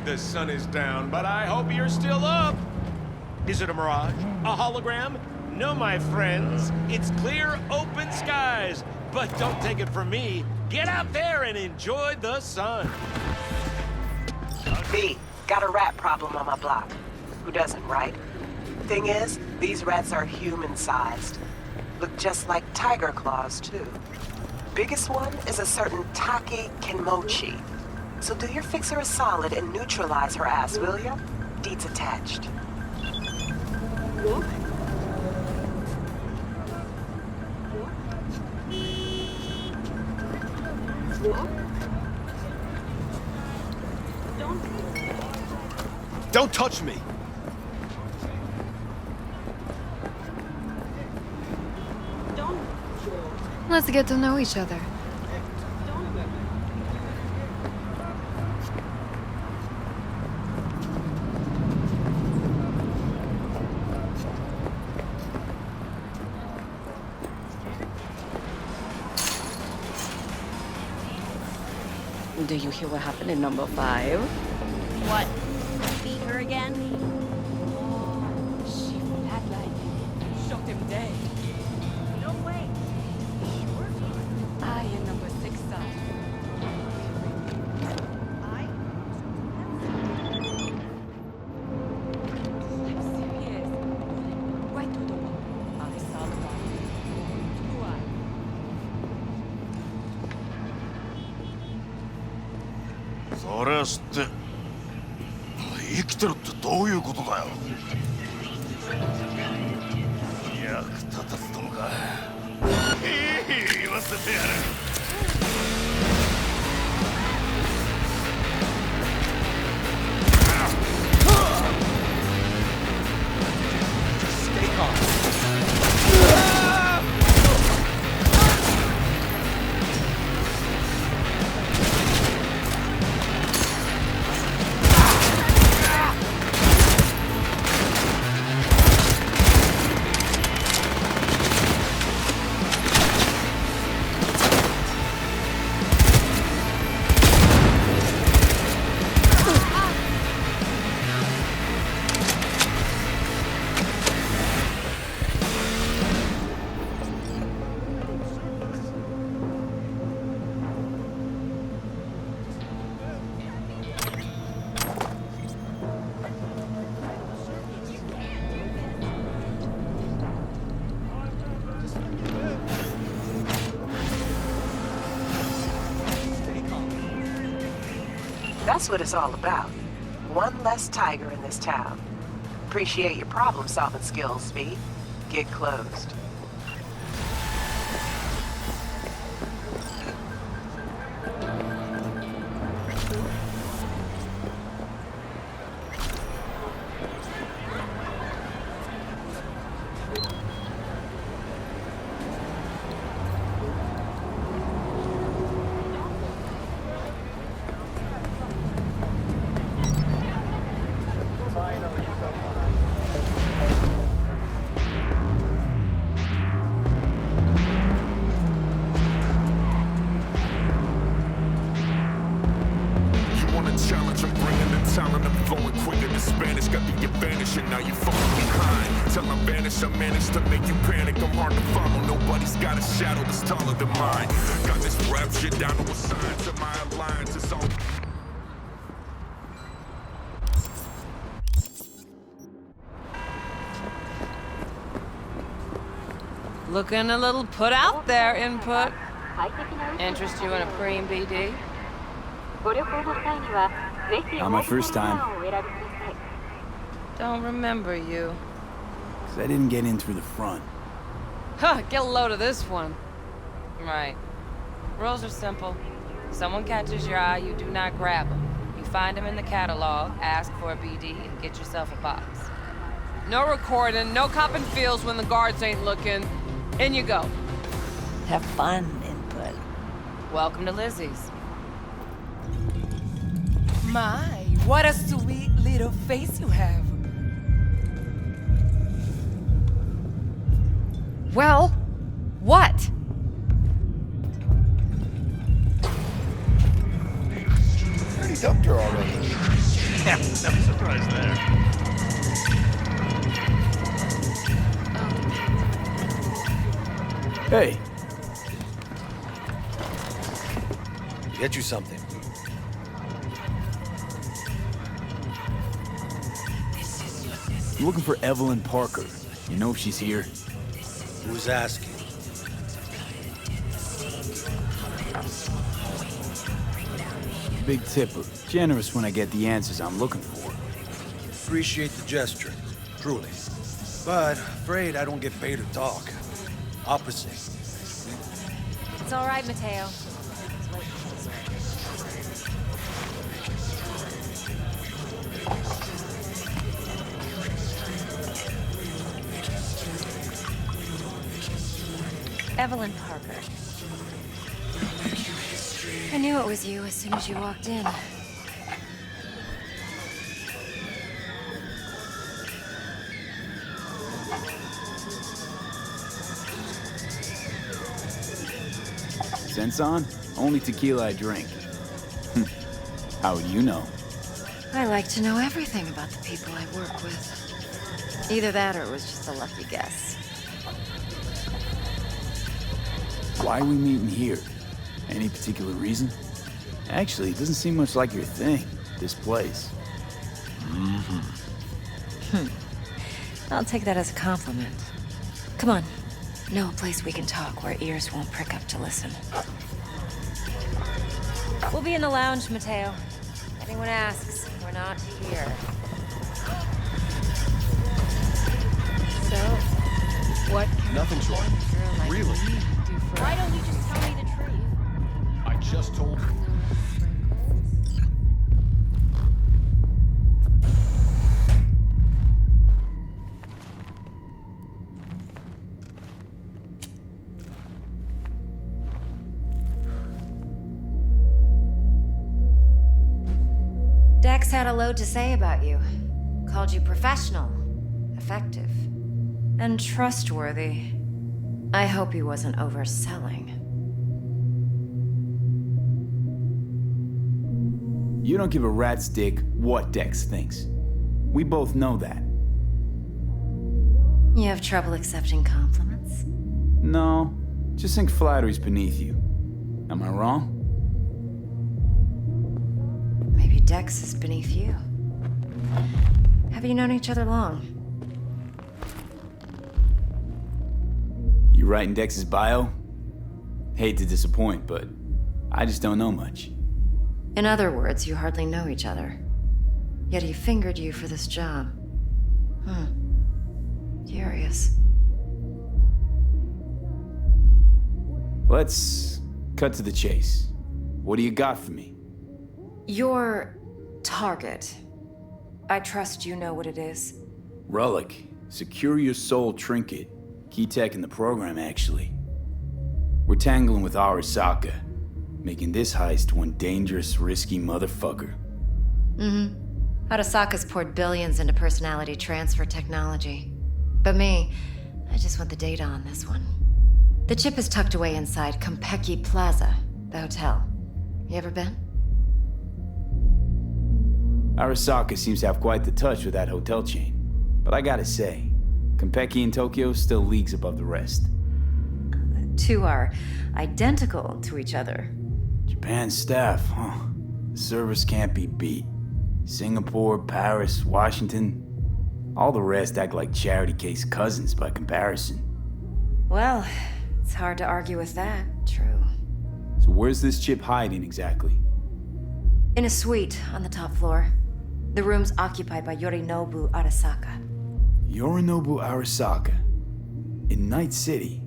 Speaker 19: The sun is down, but I hope you're still up. Is it a mirage? A hologram? No, my friends. It's clear, open skies. But don't take it from me. Get out there and enjoy the sun.
Speaker 2: V, got a rat problem on my block. Who doesn't, right? Thing is, these rats are human-sized. Look just like tiger claws, too. Biggest one is a certain Taki Kenmochi. So do your fixer a solid and neutralize her ass, will ya? Deeds attached.
Speaker 6: Don't touch me!
Speaker 20: Let's get to know each other.
Speaker 21: Do you hear what happened in number 5?
Speaker 15: What? Beat her again?
Speaker 18: She flatlined. Shot him dead.
Speaker 15: No way.
Speaker 18: I am number 6 side. I'm serious. Right to the wall. I saw the body. Who are you?
Speaker 6: それは知って生きてるってどういうことだよ役立たずともか言わせてやる
Speaker 19: Stay calm.
Speaker 2: That's what it's all about. One less tiger in this town. Appreciate your problem-solving skills, Speed. Get closed.
Speaker 3: got the advantage and now you're falling behind. Till I vanish, I managed to make you panic. I'm hard to follow, nobody's got a shadow that's taller than mine. Got this rap shit down to a science of my alliance. It's all...
Speaker 22: Looking a little put out there, input. Interest you in a preem BD?
Speaker 10: Not my first time.
Speaker 22: Don't remember you.
Speaker 10: 'Cause I didn't get in through the front.
Speaker 22: Huh, get a load of this one. Right. Rules are simple. Someone catches your eye, you do not grab them. You find them in the catalog, ask for a BD, and get yourself a box. No recording, no copping feels when the guards ain't looking. In you go.
Speaker 17: Have fun, input.
Speaker 22: Welcome to Lizzie's.
Speaker 18: My, what a sweet little face you have.
Speaker 20: Well, what?
Speaker 8: I already dumped her already.
Speaker 23: Yeah, no surprise there.
Speaker 6: Hey. Get you something.
Speaker 10: I'm looking for Evelyn Parker. You know if she's here?
Speaker 6: Who's asking?
Speaker 10: Big tipper. Generous when I get the answers I'm looking for.
Speaker 6: Appreciate the gesture, truly. But afraid I don't get paid to talk. Opposite.
Speaker 4: It's all right, Mateo.
Speaker 12: Evelyn Parker. I knew it was you as soon as you walked in.
Speaker 10: Sense on? Only tequila I drink. How would you know?
Speaker 17: I like to know everything about the people I work with. Either that or it was just a lucky guess.
Speaker 10: Why are we meeting here? Any particular reason? Actually, it doesn't seem much like your thing, this place.
Speaker 17: I'll take that as a compliment. Come on. Know a place we can talk where ears won't prick up to listen.
Speaker 4: We'll be in the lounge, Mateo. If anyone asks, we're not here. So, what can
Speaker 7: Nothing's wrong.
Speaker 4: a girl like
Speaker 7: Really?
Speaker 4: me do for Why don't you just tell me the truth?
Speaker 7: I just told you.
Speaker 17: Dex had a load to say about you. Called you professional, effective, and trustworthy. I hope he wasn't overselling.
Speaker 10: You don't give a rat's dick what Dex thinks. We both know that.
Speaker 17: You have trouble accepting compliments?
Speaker 10: No, just think flattery's beneath you. Am I wrong?
Speaker 17: Maybe Dex is beneath you. Have you known each other long?
Speaker 10: You writing Dex's bio? Hate to disappoint, but I just don't know much.
Speaker 17: In other words, you hardly know each other. Yet he fingered you for this job. Curious.
Speaker 10: Let's cut to the chase. What do you got for me?
Speaker 17: Your target. I trust you know what it is.
Speaker 10: Relic. Secure your soul trinket. Key tech in the program, actually. We're tangling with Arasaka, making this heist one dangerous, risky motherfucker.
Speaker 17: Arasaka's poured billions into personality transfer technology. But me, I just want the data on this one. The chip is tucked away inside Kompeki Plaza, the hotel. You ever been?
Speaker 10: Arasaka seems to have quite the touch with that hotel chain. But I gotta say, Konpeki and Tokyo still leagues above the rest.
Speaker 17: The two are identical to each other.
Speaker 10: Japan's staff, huh? The service can't be beat. Singapore, Paris, Washington. All the rest act like charity case cousins by comparison.
Speaker 17: Well, it's hard to argue with that, true.
Speaker 10: So where's this chip hiding exactly?
Speaker 17: In a suite on the top floor. The room's occupied by Yorinobu Arasaka.
Speaker 10: Yorinobu Arasaka? In Night City?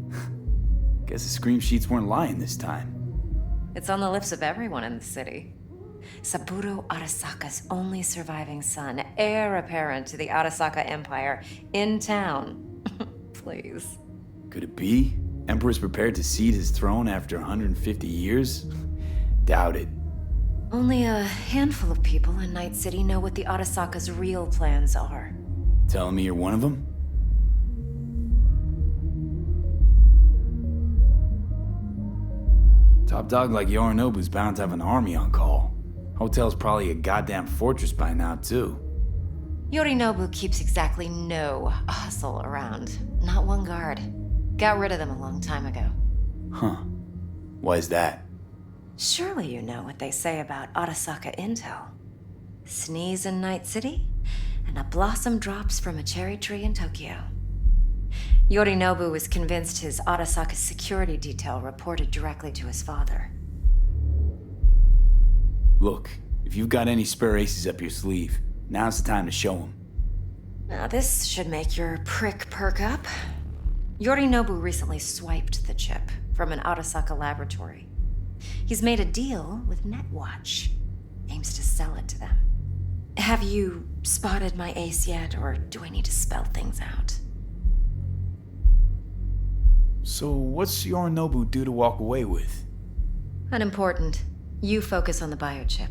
Speaker 10: Guess the scream sheets weren't lying this time.
Speaker 17: It's on the lips of everyone in the city. Saburo Arasaka's only surviving son, heir apparent to the Arasaka Empire, in town. Please.
Speaker 10: Could it be? Emperor's prepared to cede his throne after 150 years? Doubt it.
Speaker 17: Only a handful of people in Night City know what the Arasaka's real plans are.
Speaker 10: Telling me you're one of them? Top dog like Yorinobu's bound to have an army on call. Hotel's probably a goddamn fortress by now, too.
Speaker 17: Yorinobu keeps exactly no hustle around. Not one guard. Got rid of them a long time ago.
Speaker 10: Huh. Why is that?
Speaker 17: Surely you know what they say about Arasaka intel. Sneeze in Night City, and a blossom drops from a cherry tree in Tokyo. Yorinobu was convinced his Arasaka's security detail reported directly to his father.
Speaker 10: Look, if you've got any spare aces up your sleeve, now's the time to show them.
Speaker 17: Now this should make your prick perk up. Yorinobu recently swiped the chip from an Arasaka laboratory. He's made a deal with Netwatch. Aims to sell it to them. Have you spotted my ace yet, or do I need to spell things out?
Speaker 10: So what's Yorinobu due to walk away with?
Speaker 17: Unimportant. You focus on the biochip.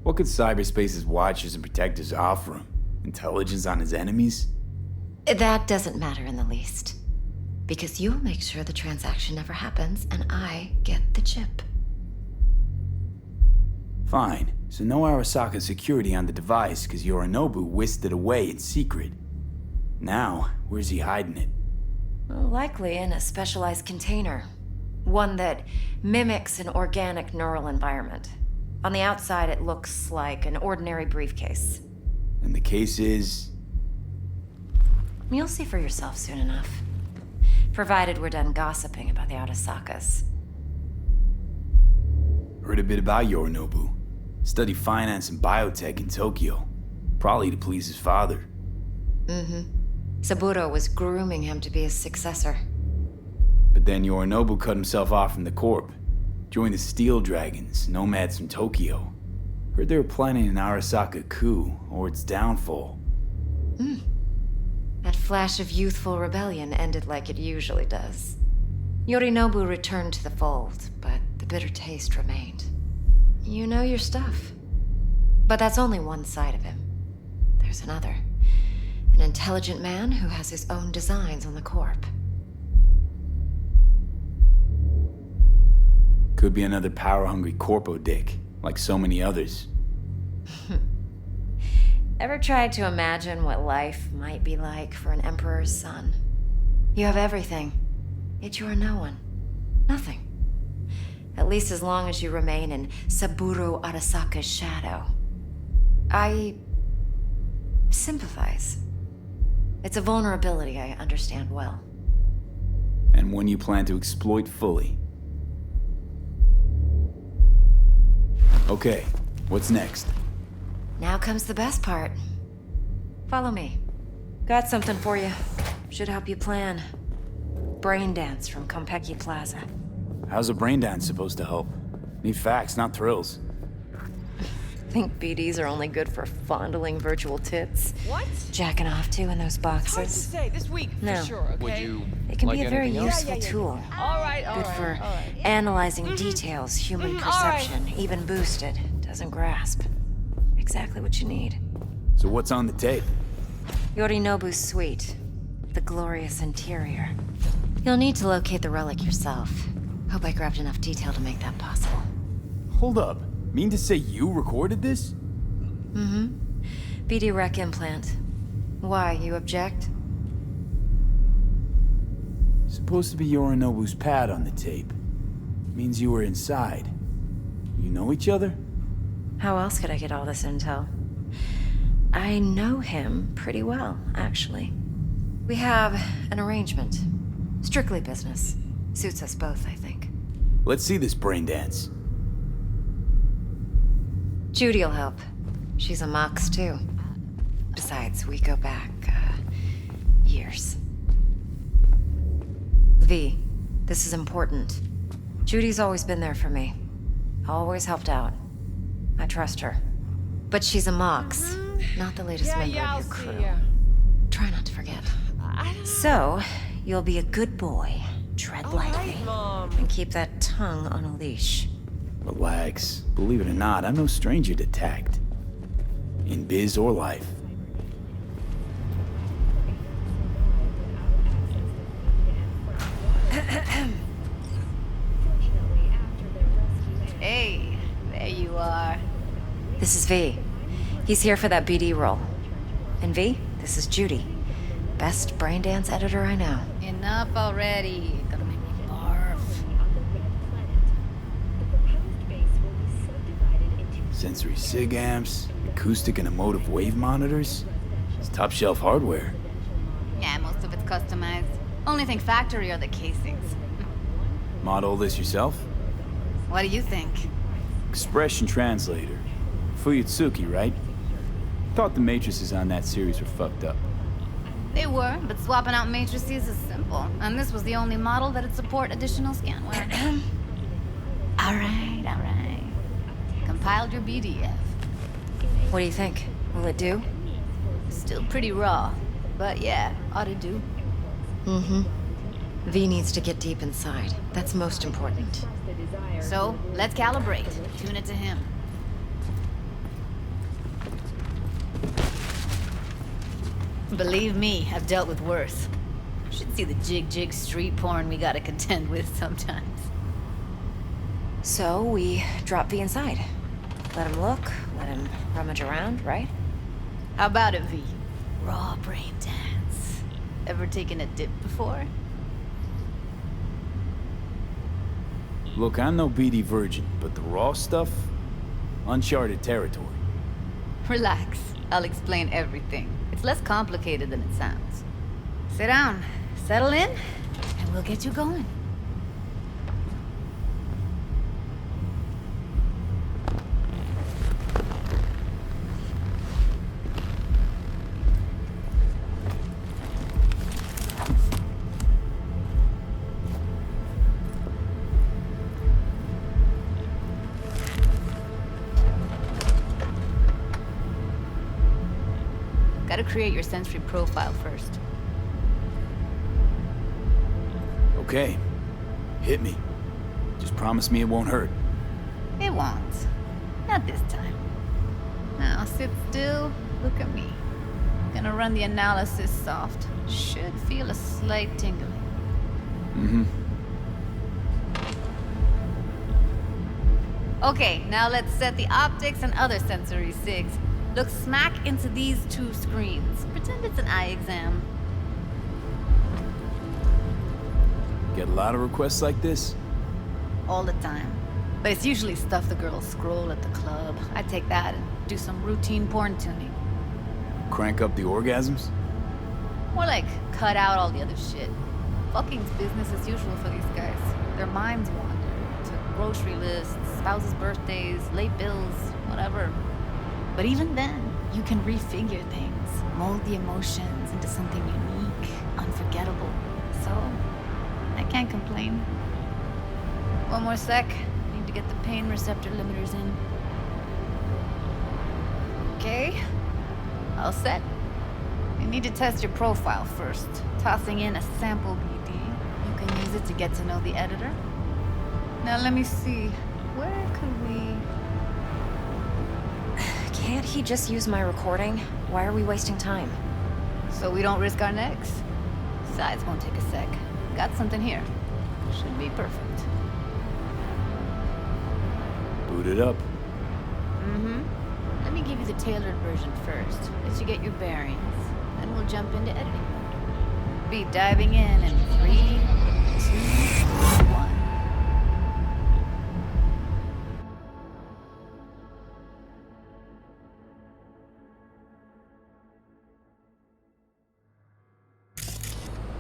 Speaker 10: What could cyberspace's watchers and protectors offer him? Intelligence on his enemies?
Speaker 17: That doesn't matter in the least. Because you'll make sure the transaction never happens, and I get the chip.
Speaker 10: Fine. So no Arasaka security on the device, because Yorinobu whisked it away in secret. Now, where's he hiding it?
Speaker 17: Well, likely in a specialized container. One that mimics an organic neural environment. On the outside, it looks like an ordinary briefcase.
Speaker 10: And the case is?
Speaker 17: You'll see for yourself soon enough. Provided we're done gossiping about the Arasakas.
Speaker 10: Heard a bit about Yorinobu. Studied finance and biotech in Tokyo. Probably to please his father.
Speaker 17: Mm-hmm. Saburo was grooming him to be his successor.
Speaker 10: But then Yorinobu cut himself off from the Corp. Joined the Steel Dragons, nomads from Tokyo. Heard they were planning an Arasaka coup, or its downfall.
Speaker 17: That flash of youthful rebellion ended like it usually does. Yorinobu returned to the fold, but the bitter taste remained. You know your stuff. But that's only one side of him. There's another. An intelligent man who has his own designs on the Corp.
Speaker 10: Could be another power-hungry corpo dick, like so many others.
Speaker 17: Ever tried to imagine what life might be like for an emperor's son? You have everything, yet you are no one. Nothing. At least as long as you remain in Saburo Arasaka's shadow. I sympathize. It's a vulnerability I understand well.
Speaker 10: And one you plan to exploit fully. Okay, what's next?
Speaker 17: Now comes the best part. Follow me. Got something for you. Should help you plan. Brain dance from Konpeki Plaza.
Speaker 10: How's a brain dance supposed to help? Need facts, not thrills.
Speaker 17: Think BDs are only good for fondling virtual tits?
Speaker 18: What?
Speaker 17: Jacking off to in those boxes?
Speaker 18: It's hard to say this week,
Speaker 17: No.
Speaker 18: for sure, okay?
Speaker 23: Would you
Speaker 17: It can
Speaker 23: like
Speaker 17: be a very
Speaker 23: anything else?
Speaker 17: useful tool.
Speaker 18: All right, all
Speaker 17: Good
Speaker 18: right,
Speaker 17: for
Speaker 18: all right.
Speaker 17: analyzing details human
Speaker 18: all right.
Speaker 17: perception, even boosted, doesn't grasp. Exactly what you need.
Speaker 10: So what's on the tape?
Speaker 17: Yorinobu's suite. The glorious interior. You'll need to locate the relic yourself. Hope I grabbed enough detail to make that possible.
Speaker 10: Hold up. Mean to say you recorded this?
Speaker 17: Mm-hmm. BD rec implant. Why, you object?
Speaker 10: Supposed to be Yorinobu's pad on the tape. Means you were inside. You know each other?
Speaker 17: How else could I get all this intel? I know him pretty well, actually. We have an arrangement. Strictly business. Suits us both, I think.
Speaker 10: Let's see this brain dance.
Speaker 17: Judy'll help. She's a Mox, too. Besides, we go back, years. V, this is important. Judy's always been there for me. Always helped out. I trust her. But she's a Mox, not the latest member of your crew. Try not to forget. So, you'll be a good boy, tread lightly, and keep that tongue on a leash.
Speaker 10: Relax. Believe it or not, I'm no stranger to tact. In biz or life.
Speaker 1: Hey, there you are.
Speaker 17: This is V. He's here for that BD role. And V, this is Judy. Best brain dance editor I know.
Speaker 1: Enough already. Gonna make me barf.
Speaker 10: Sensory SIG amps, acoustic and emotive wave monitors. It's top shelf hardware.
Speaker 1: Yeah, most of it's customized. Only thing factory are the casings.
Speaker 10: Model this yourself?
Speaker 1: What do you think?
Speaker 10: Expression translator. Fuyutsuki, right? Thought the matrices on that series were fucked up.
Speaker 1: They were, but swapping out matrices is simple. And this was the only model that'd support additional scanware. Alright. Compiled your BDF.
Speaker 17: What do you think? Will it do?
Speaker 1: Still pretty raw, but yeah, ought to do.
Speaker 17: Mm-hmm. V needs to get deep inside. That's most important.
Speaker 1: So, let's calibrate. Tune it to him. Believe me, I've dealt with worse. Should see the jig street porn we gotta contend with sometimes.
Speaker 17: So, we drop V inside. Let him look, let him rummage around, right?
Speaker 1: How about it, V? Raw brain dance. Ever taken a dip before?
Speaker 10: Look, I'm no BD virgin, but the raw stuff? Uncharted territory.
Speaker 1: Relax. I'll explain everything. It's less complicated than it sounds. Sit down, settle in, and we'll get you going. Gotta create your sensory profile first.
Speaker 10: Okay. Hit me. Just promise me it won't hurt.
Speaker 1: It won't. Not this time. Now sit still, look at me. Gonna run the analysis soft. Should feel a slight tingling.
Speaker 10: Mm-hmm.
Speaker 1: Okay, now let's set the optics and other sensory SIGs. Look smack into these two screens. Pretend it's an eye exam.
Speaker 10: Get a lot of requests like this?
Speaker 1: All the time. But it's usually stuff the girls scroll at the club. I take that and do some routine porn tuning.
Speaker 10: Crank up the orgasms?
Speaker 1: More like cut out all the other shit. Fucking's business as usual for these guys. Their minds wander to grocery lists, spouses' birthdays, late bills, whatever. But even then, you can refigure things, mold the emotions into something unique, unforgettable. So, I can't complain. One more sec. Need to get the pain receptor limiters in. Okay. All set. You need to test your profile first. Tossing in a sample BD. You can use it to get to know the editor. Now let me see. Where could we...
Speaker 17: Can't he just use my recording? Why are we wasting time?
Speaker 1: So we don't risk our necks? Besides, won't take a sec. Got something here. Should be perfect.
Speaker 10: Boot it up.
Speaker 1: Mm-hmm. Let me give you the tailored version first, let you get your bearings, then we'll jump into editing mode. Be diving in 3, 2, 1.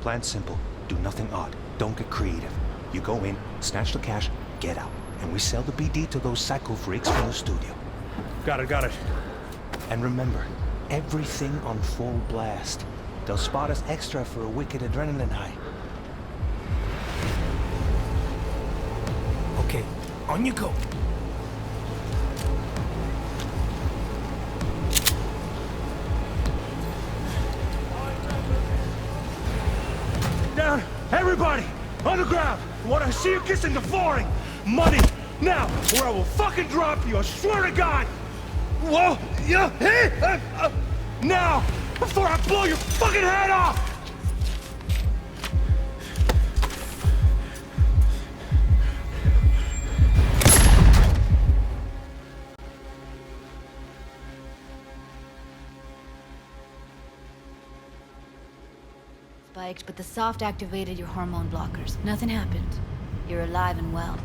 Speaker 9: Plan simple. Do nothing odd. Don't get creative. You go in, snatch the cash, get out. And we sell the BD to those psycho freaks from the studio.
Speaker 19: Got it.
Speaker 9: And remember, everything on full blast. They'll spot us extra for a wicked adrenaline high. Okay, on you go.
Speaker 19: Down! Everybody! On the ground! I want to see you kissing the flooring! Money! Now! Or I will fucking drop you! I swear to God! Whoa! Yeah! Hey! Now! Before I blow your fucking head off!
Speaker 1: Spiked, but the soft activated your hormone blockers. Nothing happened. You're alive and well.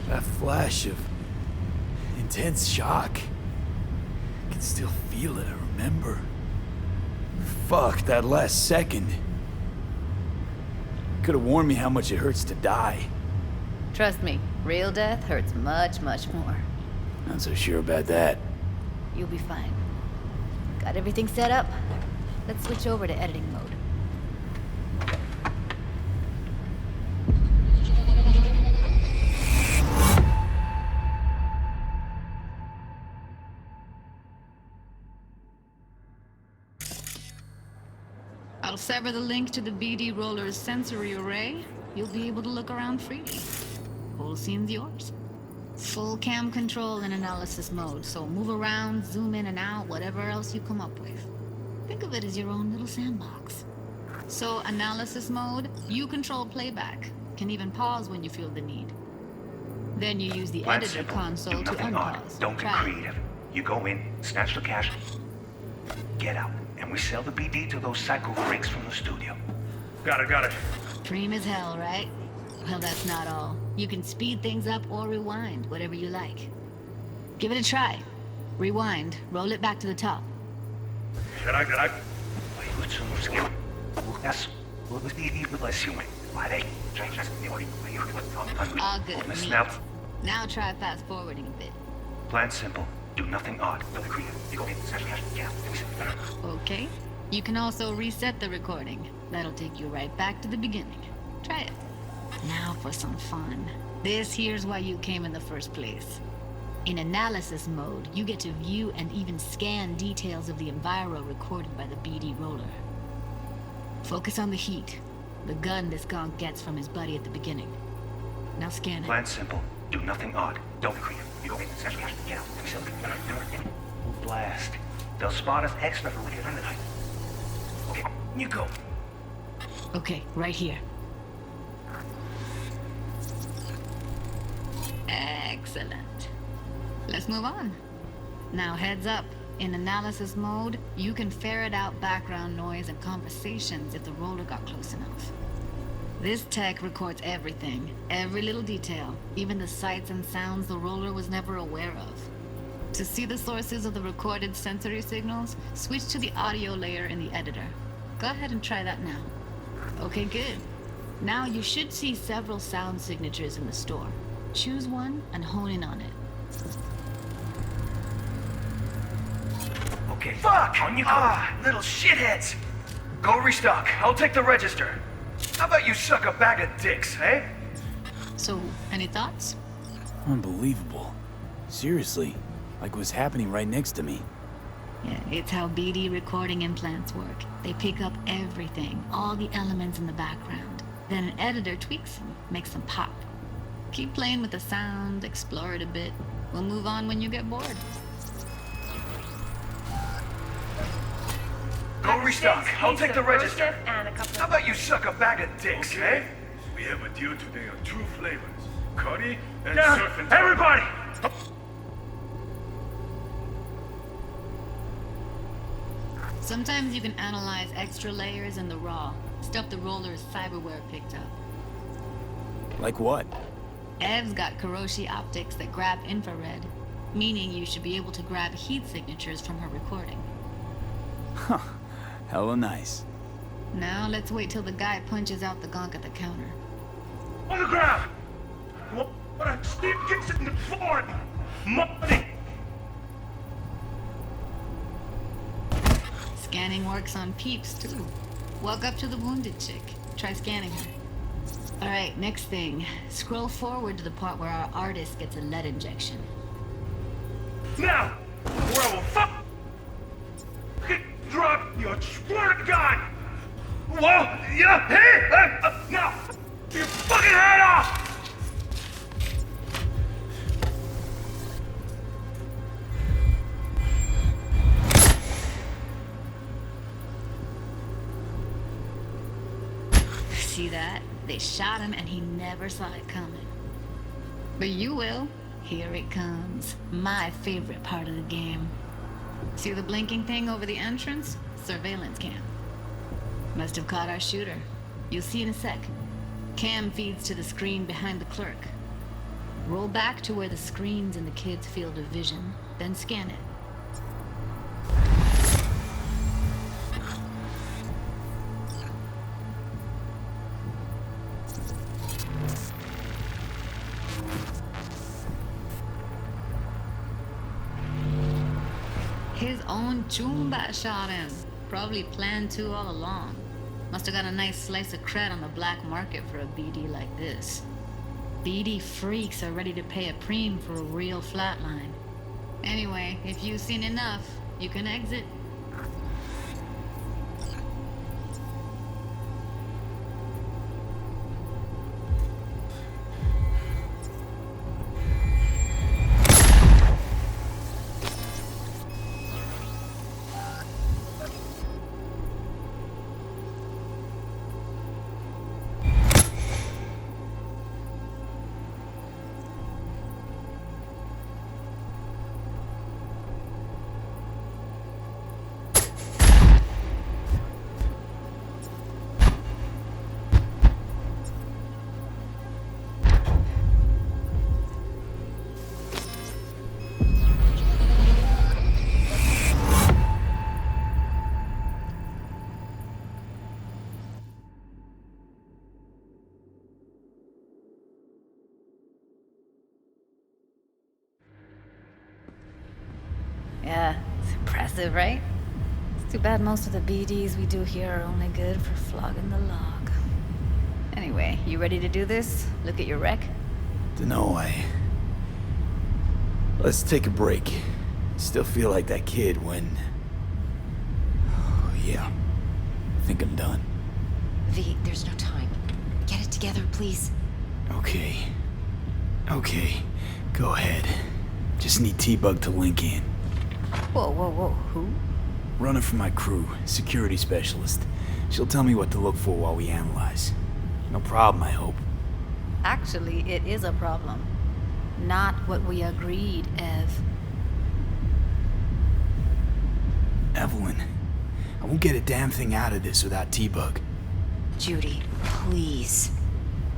Speaker 10: That flash of intense shock. I can still feel it, I remember. Fuck, that last second. Could have warned me how much it hurts to die.
Speaker 1: Trust me, real death hurts much, much more.
Speaker 10: Not so sure about that.
Speaker 1: You'll be fine. Got everything set up? Let's switch over to editing mode. I'll sever the link to the BD Roller's sensory array. You'll be able to look around freely. Whole scene's yours. Full cam control in analysis mode, so move around, zoom in and out, whatever else you come up with. Think of it as your own little sandbox. So analysis mode, you control playback. Can even pause when you feel the need. Then you use the
Speaker 9: Plan
Speaker 1: editor
Speaker 9: simple.
Speaker 1: console
Speaker 9: Do
Speaker 1: to
Speaker 9: nothing odd.
Speaker 1: unpause.
Speaker 9: Don't get
Speaker 1: Try it.
Speaker 9: creative. You go in, snatch the cash, get out. And we sell the BD to those psycho freaks from the studio.
Speaker 19: Got it.
Speaker 1: Dream as hell, right? Well, that's not all. You can speed things up or rewind, whatever you like. Give it a try. Rewind, roll it back to the top. All good. Neat. Now try fast forwarding a bit.
Speaker 9: Plan simple. Do nothing odd. Don't be creative. You go in, snatch the cash, get out. And we sell the
Speaker 1: Okay. You can also reset the recording. That'll take you right back to the beginning. Try it. Now for some fun. This here's why you came in the first place. In analysis mode, you get to view and even scan details of the enviro recorded by the BD Roller. Focus on the heat, the gun this gonk gets from his buddy at the beginning. Now scan it.
Speaker 9: Plan simple. Do nothing odd. Don't be creative. You go in, snatch the cash, get out. And we sell the blast. They'll spot us extra for wicked adrenaline high. Okay, you go.
Speaker 1: Okay, right here. Excellent. Let's move on. Now heads up. In analysis mode, you can ferret out background noise and conversations if the roller got close enough. This tech records everything, every little detail, even the sights and sounds the roller was never aware of. To see the sources of the recorded sensory signals, switch to the audio layer in the editor. Go ahead and try that now. Okay, good. Now you should see several sound signatures in the store. Choose one and hone in on it.
Speaker 11: Okay. Fuck! On you go. Little shitheads! Go restock. I'll take the register. How about you suck a bag of dicks, eh?
Speaker 1: So, any thoughts?
Speaker 10: Unbelievable. Seriously, like it was happening right next to me.
Speaker 1: Yeah, it's how BD recording implants work. They pick up everything, all the elements in the background. Then an editor tweaks them, makes them pop. Keep playing with the sound, explore it a bit. We'll move on when you get bored.
Speaker 11: Go restock. I'll take the register. How about you suck a bag of dicks, eh?
Speaker 13: We have a deal today on 2 flavors.
Speaker 11: Cody, and surfing. Everybody!
Speaker 5: Sometimes you can analyze extra layers in the raw. Stuff the roller's cyberware picked up.
Speaker 10: Like what?
Speaker 5: Ev's got Kiroshi optics that grab infrared, meaning you should be able to grab heat signatures from her recording.
Speaker 10: Huh. Hella nice.
Speaker 5: Now let's wait till the guy punches out the gonk at the counter.
Speaker 11: On the ground! What? Steve gets in the floor! Money!
Speaker 5: Scanning works on peeps, too. Walk up to the wounded chick. Try scanning her. Alright, next thing. Scroll forward to the part where our artist gets a lead injection.
Speaker 11: Now! Or I will fuck... drop you, I swear to God! Whoa! Yeah! Hey! Now! Your fucking head off!
Speaker 5: See that? They shot him and he never saw it coming. But you will. Here it comes. My favorite part of the game. See the blinking thing over the entrance? Surveillance cam. Must have caught our shooter. You'll see in a sec. Cam feeds to the screen behind the clerk. Roll back to where the screen's in the kid's field of vision, then scan it. His own Chumba shot him. Probably planned to all along. Must have got a nice slice of cred on the black market for a BD like this. BD freaks are ready to pay a preem for a real flatline. Anyway, if you've seen enough, you can exit. Yeah, it's impressive, right? It's too bad most of the BDs we do here are only good for flogging the log. Anyway, you ready to do this? Look at your rec?
Speaker 10: Dunno, Let's take a break. Still feel like that kid when... Oh, yeah. I think I'm done.
Speaker 17: V, there's no time. Get it together, please.
Speaker 10: Okay. Okay. Go ahead. Just need T-Bug to link in.
Speaker 5: Whoa, whoa, whoa, who?
Speaker 10: Running for my crew, security specialist. She'll tell me what to look for while we analyze. No problem, I hope.
Speaker 5: Actually, it is a problem. Not what we agreed, Ev.
Speaker 10: Evelyn, I won't get a damn thing out of this without T-Bug.
Speaker 17: Judy, please.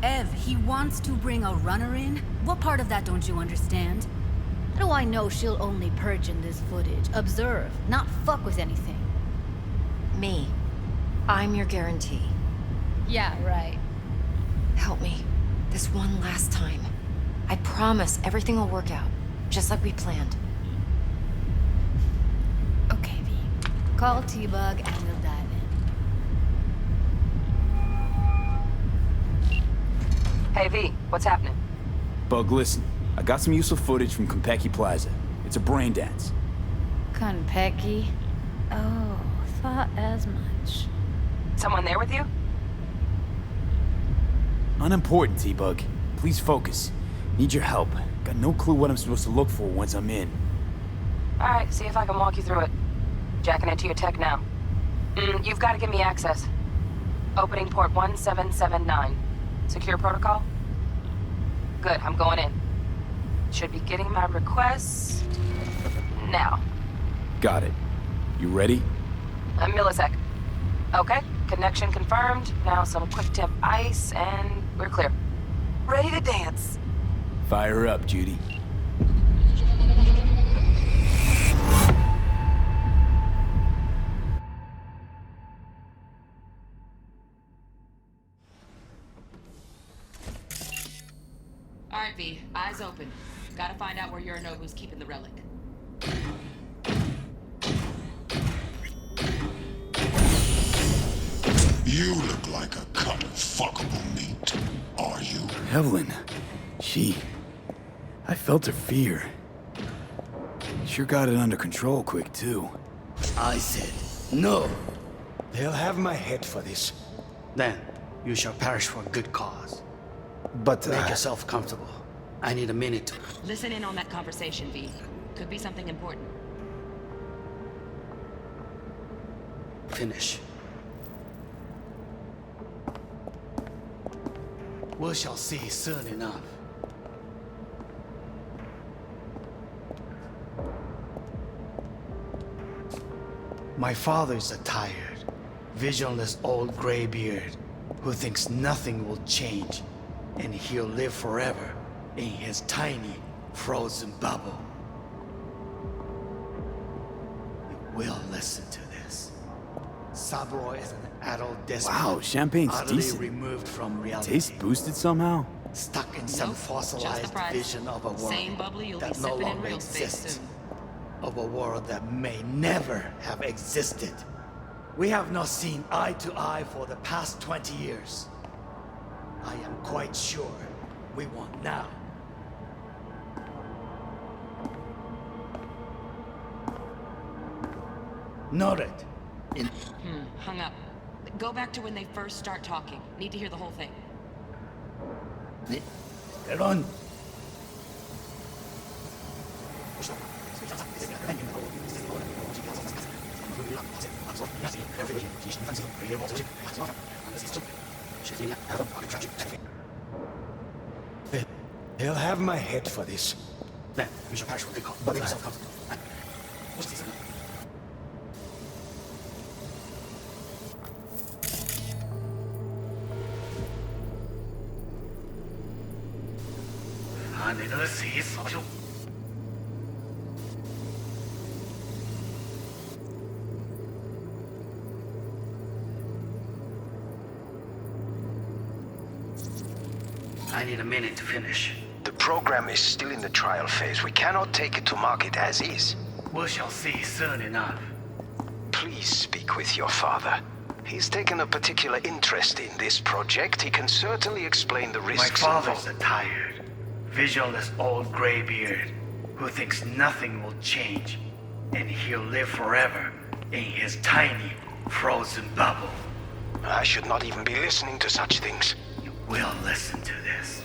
Speaker 13: Ev, he wants to bring a runner in? What part of that don't you understand?
Speaker 5: How do I know she'll only purge in this footage? Observe, not fuck with anything.
Speaker 17: Me. I'm your guarantee.
Speaker 5: Yeah, right.
Speaker 17: Help me. This one last time. I promise everything will work out, just like we planned.
Speaker 5: Okay, V. Call T-Bug and we'll dive in.
Speaker 16: Hey, V, what's happening?
Speaker 10: Bug, listen. I got some useful footage from Konpeki Plaza. It's a brain dance.
Speaker 5: Konpeki? Oh, thought as much.
Speaker 16: Someone there with you?
Speaker 10: Unimportant, T-Bug. Please focus. Need your help. Got no clue what I'm supposed to look for once I'm in.
Speaker 16: Alright, see if I can walk you through it. Jacking into your tech now. You've got to give me access. Opening port 1779. Secure protocol? Good, I'm going in. Should be getting my requests now.
Speaker 10: Got it. You ready?
Speaker 16: A millisec. Okay, connection confirmed. Now some quick temp ice, and we're clear. Ready to dance.
Speaker 10: Fire up, Judy.
Speaker 5: Alright, V. Eyes open. Gotta find out where Yorinobu's keeping the relic.
Speaker 3: You look like a cut of fuckable meat, are you?
Speaker 10: Evelyn. I felt her fear. Sure got it under control quick, too.
Speaker 14: I said, no. They'll have my head for this. Then, you shall perish for a good cause. But make yourself comfortable. I need a minute to...
Speaker 5: Listen in on that conversation, V. Could be something important.
Speaker 14: finish. We shall see soon enough. My father is a tired, visionless old graybeard who thinks nothing will change and he'll live forever in his tiny, frozen bubble. You will listen to this. Saburo is an adult despot.
Speaker 10: Wow, champagne's
Speaker 14: utterly
Speaker 10: decent.
Speaker 14: removed from reality.
Speaker 10: Taste boosted somehow?
Speaker 14: Stuck in some
Speaker 5: Nope,
Speaker 14: fossilized
Speaker 5: just the price.
Speaker 14: vision of a world
Speaker 5: Same bubbly you'll be
Speaker 14: that no
Speaker 5: sipping in
Speaker 14: longer
Speaker 5: real space
Speaker 14: exists.
Speaker 5: soon.
Speaker 14: Of a world that may never have existed. We have not seen eye to eye for the past 20 years. I am quite sure we want now. Noted.
Speaker 5: Hung up. Go back to when they first start talking. Need to hear the whole thing.
Speaker 14: Get on. He'll have my head for this. Then we shall perish with good cause. But make yourself comfortable. I need a minute to finish.
Speaker 15: The program is still in the trial phase. We cannot take it to market as is.
Speaker 14: We shall see soon enough.
Speaker 15: Please speak with your father. He's taken a particular interest in this project. He can certainly explain the risks
Speaker 14: My father's
Speaker 15: involved.
Speaker 14: a tired, visionless old graybeard who thinks nothing will change and he'll live forever in his tiny, frozen bubble.
Speaker 15: I should not even be listening to such things.
Speaker 14: You will listen to this.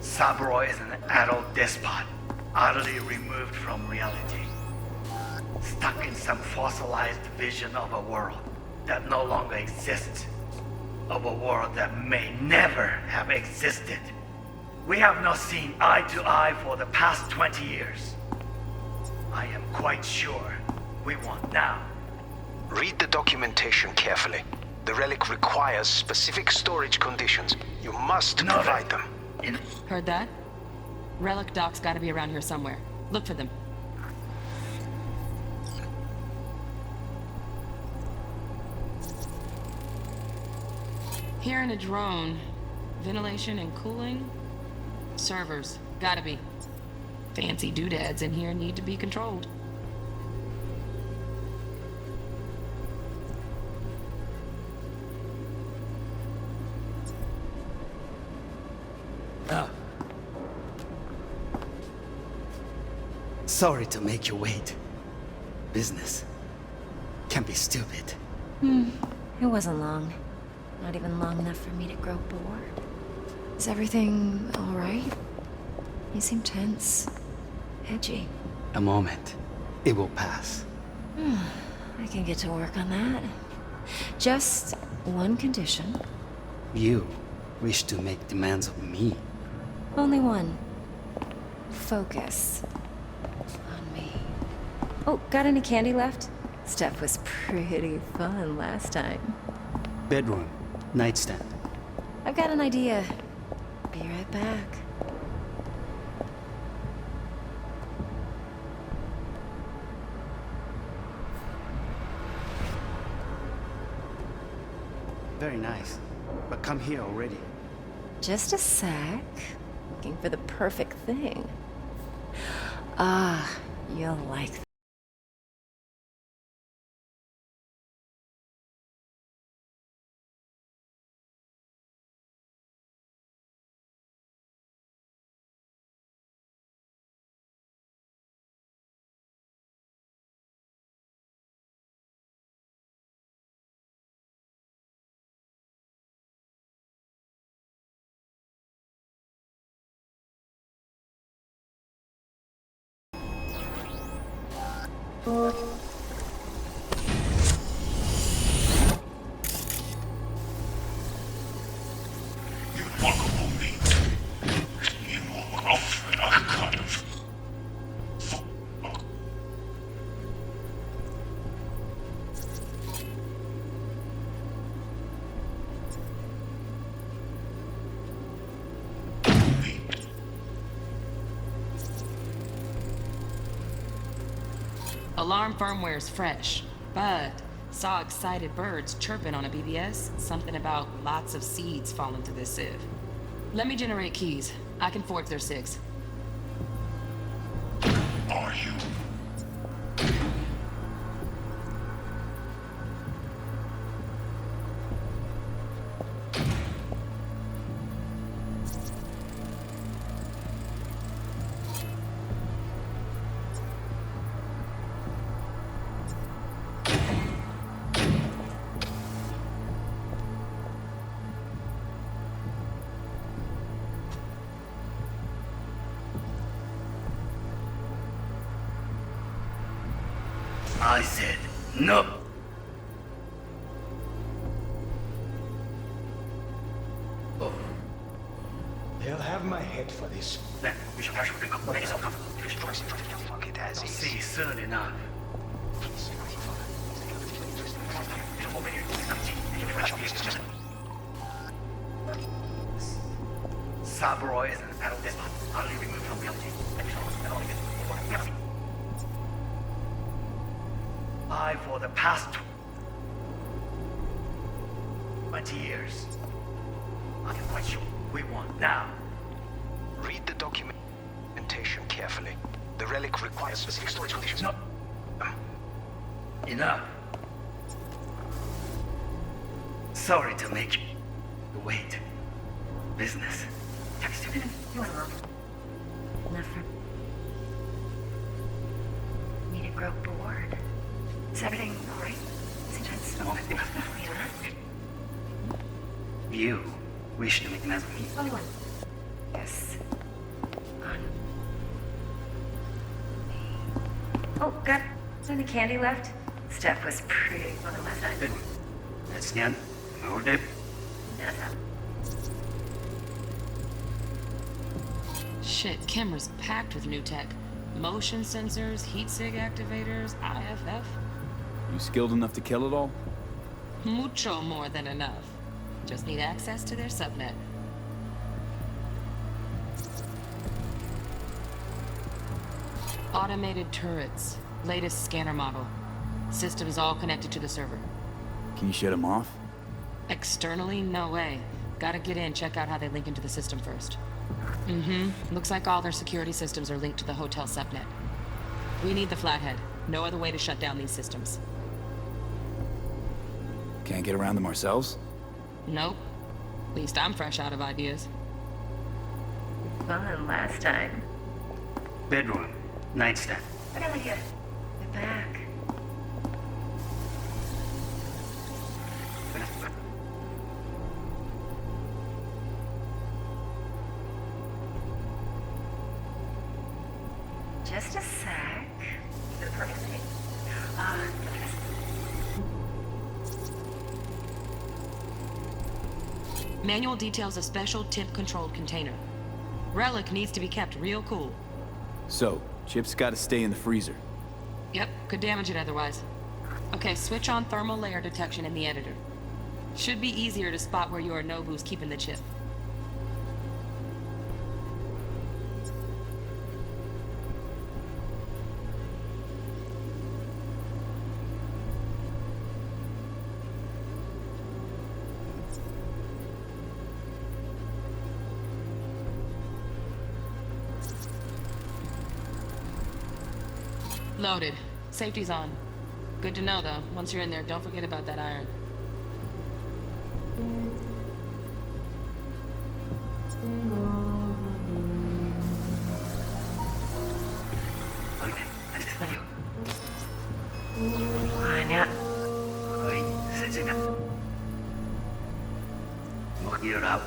Speaker 14: Saburo is an adult despot, utterly removed from reality. Stuck in some fossilized vision of a world that no longer exists. Of a world that may never have existed. We have not seen eye to eye for the past 20 years. I am quite sure we want now.
Speaker 15: Read the documentation carefully. The relic requires specific storage conditions. You must provide them.
Speaker 5: Heard that? Relic docs gotta be around here somewhere. Look for them. Here in a drone. Ventilation and cooling? Servers. Gotta be. Fancy doodads in here need to be controlled.
Speaker 14: Sorry to make you wait. Business can be stupid.
Speaker 17: It wasn't long. Not even long enough for me to grow bored. Is everything all right? You seem tense. Edgy.
Speaker 14: A moment. It will pass.
Speaker 17: I can get to work on that. Just one condition.
Speaker 14: You wish to make demands of me.
Speaker 17: Only one. Focus on me. Oh, got any candy left? Stuff was pretty fun last time.
Speaker 2: Bedroom. Nightstand.
Speaker 17: I've got an idea. Be right back.
Speaker 2: Very nice. But come here already.
Speaker 17: Just a sec. Looking for the perfect thing. Ah, you'll like that.
Speaker 16: Alarm firmware's fresh, but saw excited birds chirping on a BBS. Something about lots of seeds falling through this sieve. Let me generate keys. I can forge their SIGs.
Speaker 3: Are you?
Speaker 14: I said no.
Speaker 21: They'll have my head for this.
Speaker 14: Then we shall make yourself comfortable.
Speaker 15: Fuck it as
Speaker 14: I'll
Speaker 15: is.
Speaker 14: see you soon enough. Cyberpunk is an adult despot, utterly removed from reality. I, for the past 20 years, I am quite sure we want now.
Speaker 15: Read the documentation carefully. The relic requires specific storage conditions.
Speaker 14: No. Enough. Sorry to make you wait. Business.
Speaker 17: Enough for... Need to grow bored. Is everything alright?
Speaker 14: You wish to make amends with me?
Speaker 17: Someone. Yes. On me. Oh, got any candy left? Stuff was pretty fun last time.
Speaker 14: Good. That's again. No dip.
Speaker 16: Shit, camera's packed with new tech. Motion sensors, heat sig activators, IFF.
Speaker 10: You skilled enough to kill it all?
Speaker 16: Mucho more than enough. Just need access to their subnet. Automated turrets. Latest scanner model. Systems all connected to the server.
Speaker 10: Can you shut them off?
Speaker 16: Externally, no way. Gotta get in, check out how they link into the system first. Looks like all their security systems are linked to the hotel subnet. We need the flathead. No other way to shut down these systems.
Speaker 10: Can't get around them ourselves?
Speaker 16: Nope. At least I'm fresh out of ideas.
Speaker 17: Fun last time.
Speaker 14: Bedroom. Nightstand.
Speaker 17: I gotta get back. Just a sec. The perfect thing.
Speaker 16: Manual details a special temp-controlled container. Relic needs to be kept real cool.
Speaker 10: So, Chip's gotta stay in the freezer.
Speaker 16: Yep, could damage it otherwise. Okay, switch on thermal layer detection in the editor. Should be easier to spot where Yorinobu's keeping the chip. Loaded. Safety's on. Good to know, though. Once you're in there, don't forget about that iron.
Speaker 14: Banyak. Oi, sejenak. Một nhiều đâu.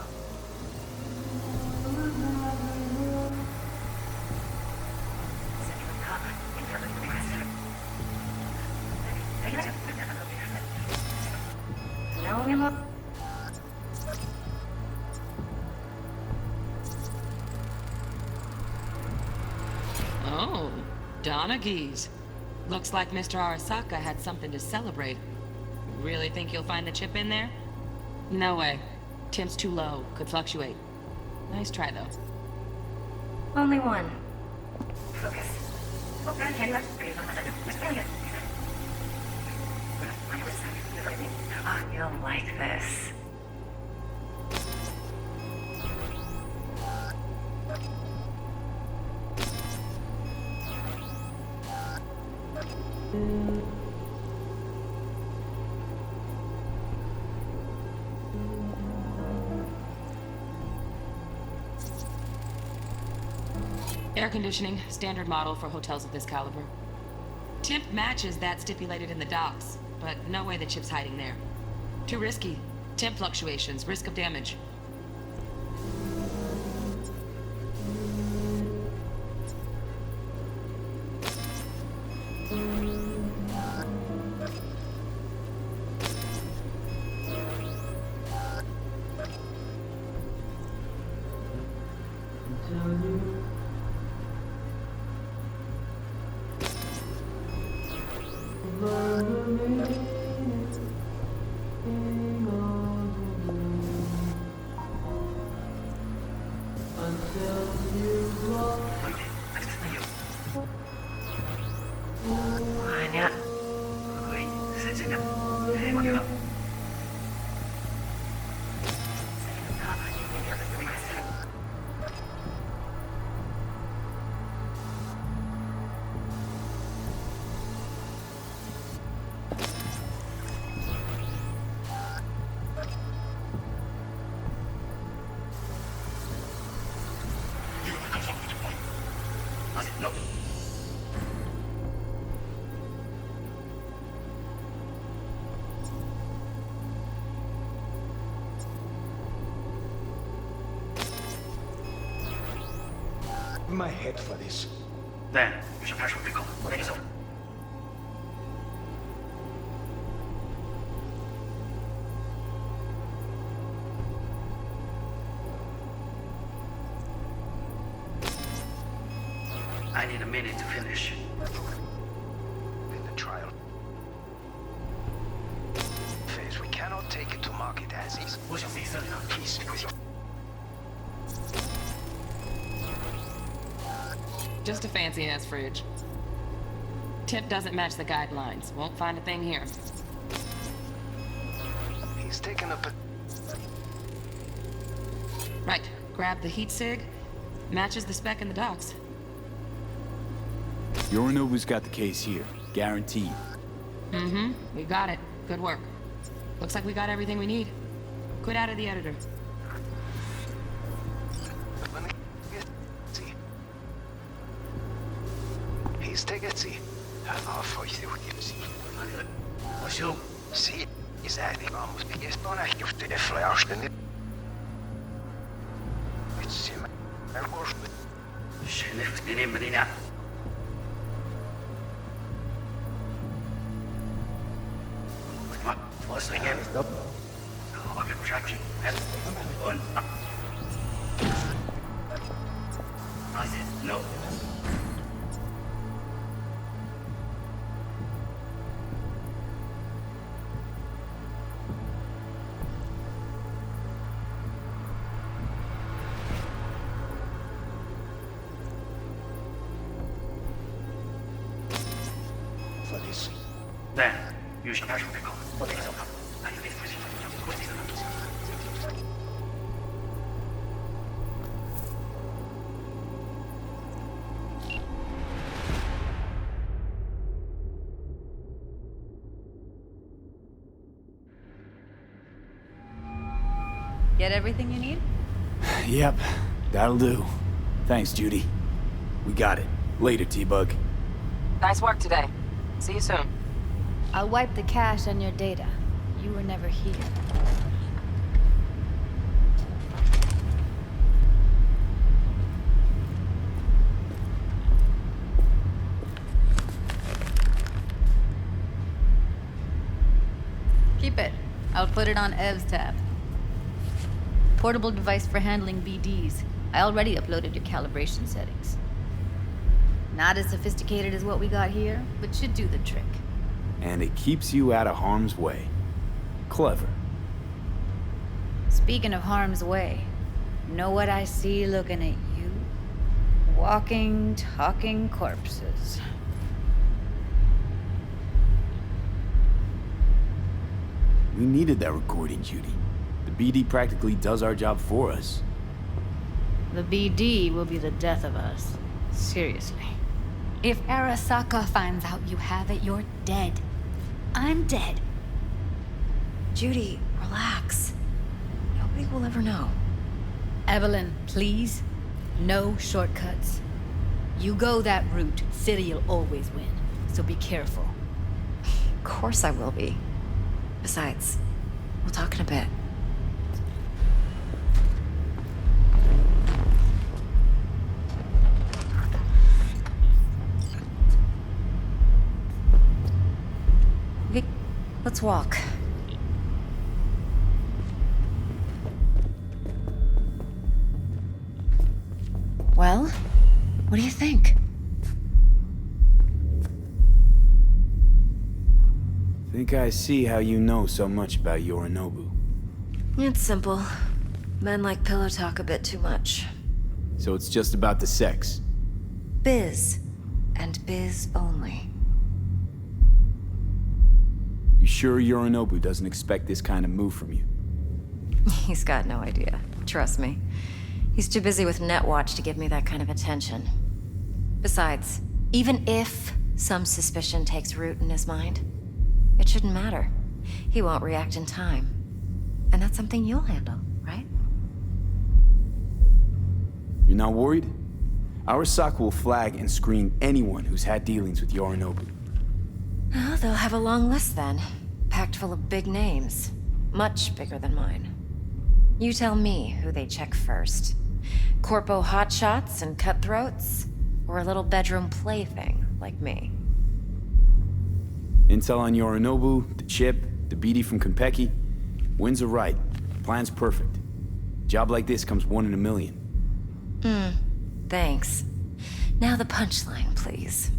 Speaker 16: Oh, Donaghys. Looks like Mr. Arasaka had something to celebrate. Really think you'll find the chip in there? No way. Temp's too low. Could fluctuate. Nice try, though.
Speaker 17: Only one. Oh, you'll like this.
Speaker 16: Air conditioning, standard model for hotels of this caliber. Temp matches that stipulated in the docs, but no way the chip's hiding there. Too risky. Temp fluctuations, risk of damage.
Speaker 14: Banyak. Oi, sejenak. Một nhiều đâu. No.
Speaker 21: My head for this.
Speaker 14: Then, you should pass what we call it. So. I need a minute to finish.
Speaker 15: In the trial phase, we cannot take it to market as is. Please, with your...
Speaker 16: Just a fancy-ass fridge. Tip doesn't match the guidelines. Won't find a thing here.
Speaker 15: He's taken up a...
Speaker 16: Right. Grab the heat sig. Matches the spec in the docs.
Speaker 10: Yorinobu's got the case here. Guaranteed.
Speaker 16: Mm-hmm. We got it. Good work. Looks like we got everything we need. Quit out of the editor.
Speaker 15: He's taken it. For you, see, is acting almost biggest on a gift to the flash than it. It's him.
Speaker 14: شنفت من المدينة. What's the game? Stop. Oh, I'm No. For this. Then, you should casual recall. What is up?
Speaker 1: Get everything you need?
Speaker 10: Yep, that'll do. Thanks, Judy. We got it. Later, T-Bug.
Speaker 16: Nice work today. See you soon.
Speaker 1: I'll wipe the cache on your data. You were never here. Keep it. I'll put it on Ev's tab. Portable device for handling BDs. I already uploaded your calibration settings. Not as sophisticated as what we got here, but should do the trick.
Speaker 10: And it keeps you out of harm's way. Clever.
Speaker 1: Speaking of harm's way, know what I see looking at you? Walking, talking corpses.
Speaker 10: We needed that recording, Judy. The BD practically does our job for us.
Speaker 1: The BD will be the death of us. Seriously. If Arasaka finds out you have it, you're dead. I'm dead.
Speaker 17: Judy, relax. Nobody will ever know.
Speaker 1: Evelyn, please. No shortcuts. You go that route, City'll always win. So be careful.
Speaker 17: Of course I will be. Besides, we'll talk in a bit. Okay, let's walk. Well, what do you think?
Speaker 10: Think I see how you know so much about Yorinobu.
Speaker 17: It's simple. Men like pillow talk a bit too much.
Speaker 10: So it's just about the sex.
Speaker 17: Biz. And biz only.
Speaker 10: You sure Yorinobu doesn't expect this kind of move from you?
Speaker 17: He's got no idea. Trust me. He's too busy with Netwatch to give me that kind of attention. Besides, even if some suspicion takes root in his mind, it shouldn't matter. He won't react in time. And that's something you'll handle, right?
Speaker 10: You're not worried? Arasaka will flag and screen anyone who's had dealings with Yorinobu.
Speaker 17: Oh, they'll have a long list then. Packed full of big names. Much bigger than mine. You tell me who they check first. Corpo hotshots and cutthroats? Or a little bedroom plaything like me?
Speaker 10: Intel on Yorinobu, the chip, the BD from Konpeki. Winds are right. Plan's perfect. Job like this comes 1 in a million.
Speaker 17: Thanks. Now the punchline, please.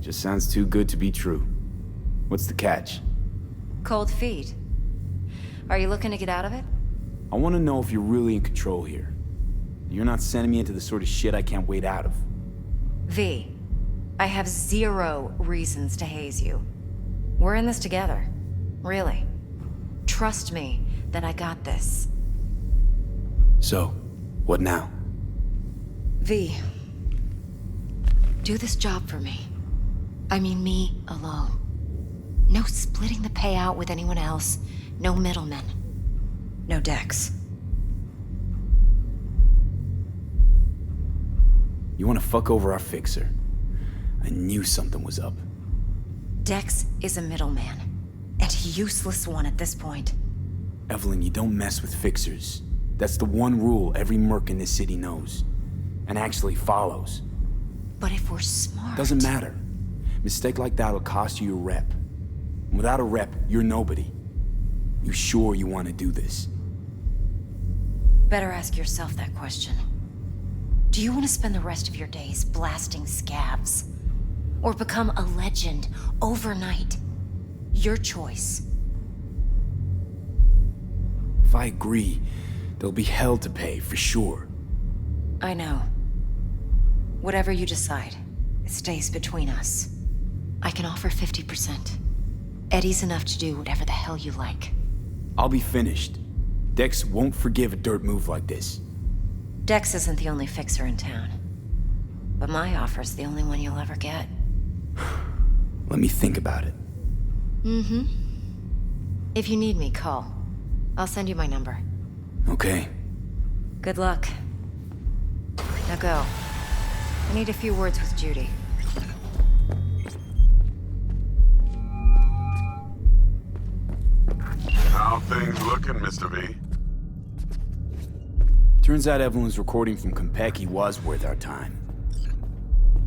Speaker 10: Just sounds too good to be true. What's the catch?
Speaker 17: Cold feet. Are you looking to get out of it?
Speaker 10: I want to know if you're really in control here. You're not sending me into the sort of shit I can't wait out of.
Speaker 17: V, I have 0 reasons to haze you. We're in this together. Really. Trust me that I got this.
Speaker 10: So, what now?
Speaker 17: V, do this job for me. I mean me alone. No splitting the payout with anyone else. No middlemen. No Dex.
Speaker 10: You want to fuck over our fixer? I knew something was up.
Speaker 17: Dex is a middleman. And a useless one at this point.
Speaker 10: Evelyn, you don't mess with fixers. That's the one rule every merc in this city knows. And actually follows.
Speaker 17: But if we're smart...
Speaker 10: Doesn't matter. Mistake like that'll cost you your rep. And without a rep, you're nobody. You sure you want to do this?
Speaker 17: Better ask yourself that question. Do Do you want to spend the rest of your days blasting scabs? Or become a legend overnight? Your choice.
Speaker 10: If I agree, there'll be hell to pay, for sure.
Speaker 17: I know. Whatever you decide, it stays between us. I can offer 50%. Eddie's enough to do whatever the hell you like.
Speaker 10: I'll be finished. Dex won't forgive a dirt move like this.
Speaker 17: Dex isn't the only fixer in town. But my offer's the only one you'll ever get.
Speaker 10: Let me think about it.
Speaker 17: Mm-hmm. If you need me, call. I'll send you my number.
Speaker 10: Okay.
Speaker 17: Good luck. Now go. I need a few words with Judy.
Speaker 8: How things looking, Mr. V?
Speaker 10: Turns out Evelyn's recording from Konpeki was worth our time.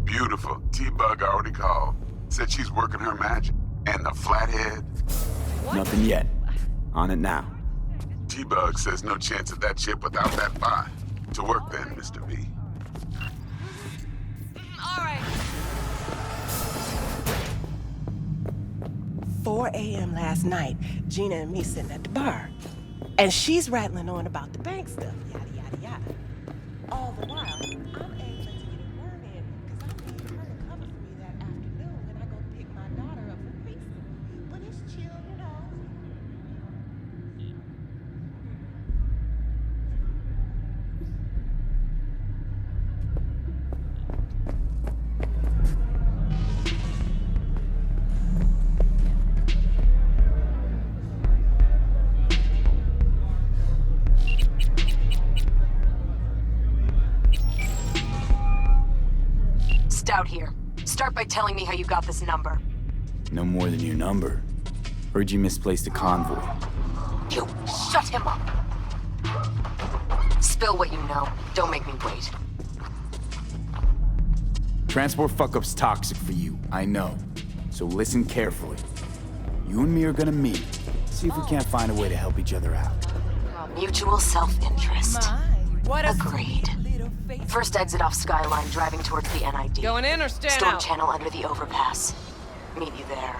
Speaker 8: Beautiful. T-Bug already called. Said she's working her magic. And the flathead?
Speaker 10: Nothing yet. On it now.
Speaker 8: T-Bug says no chance of that chip without that bot. To work then, Mr. V.
Speaker 18: All right.
Speaker 20: 4 a.m. last night, Gina and me sitting at the bar. And she's rattling on about the bank stuff, yada, yada, yada. All the while, I'm angling to get a word in, because I need her to cover for me that afternoon when I go pick my daughter up from preschool. But it's chill, you know.
Speaker 22: Out here. Start by telling me how you got this number.
Speaker 10: No more than your number. Heard you misplaced a convoy.
Speaker 22: You shut him up. Spill what you know. Don't make me wait.
Speaker 10: Transport fuck-up's toxic for you, I know. So listen carefully. You and me are gonna meet. See if we can't find a way to help each other out.
Speaker 22: Mutual self-interest. Agreed. First exit off Skyline, driving towards the NID.
Speaker 18: Going in or staying
Speaker 22: Storm
Speaker 18: out?
Speaker 22: channel under the overpass. Meet you there.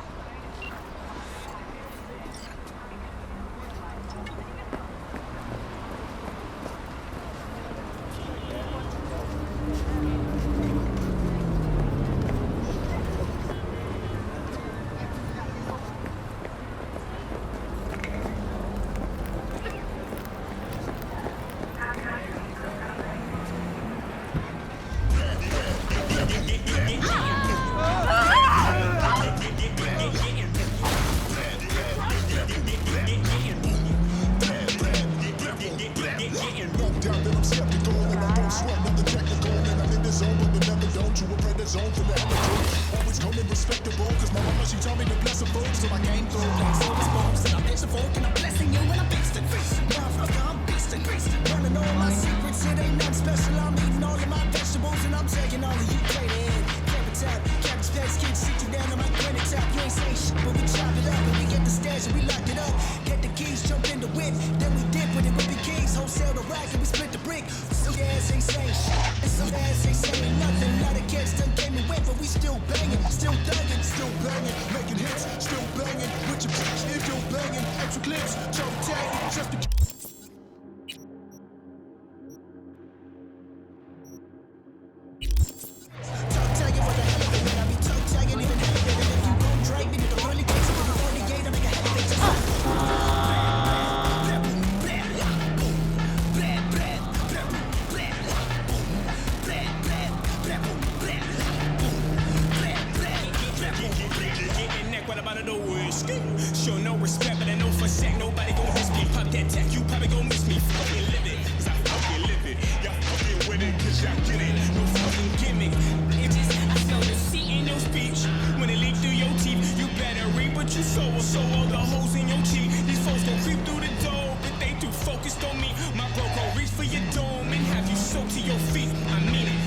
Speaker 24: Show no respect, but I know for a sec nobody gon' miss me. Pop that tech, you probably gon' miss me. Fucking live it, cause I fucking live it. Y'all fucking with it, cause y'all get it. No fucking gimmick. It just, I smell the seat in your speech. When it leak through your teeth, you better read what you sow or sow all the holes in your cheek. These folks gon' creep through the door, but they too focused on me. My bro gon' reach for your dome and have you soaked to your feet. I mean it.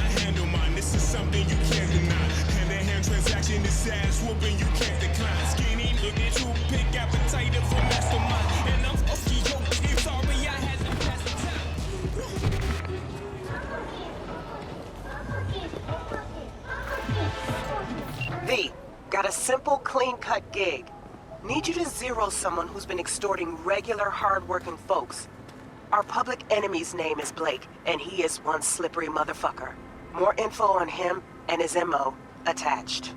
Speaker 24: I handle mine, this is something you can't deny. Hand-to-hand transaction is ass whooping, you can't decline. Skinny, look at you, pick appetite of a mastermind. And I'm off to your sorry I had to pass the time.
Speaker 20: Got a simple, clean-cut gig. Need you to zero someone who's been extorting regular, hard-working folks. Our public enemy's name is Blake, and he is one slippery motherfucker. More info on him and his MO attached.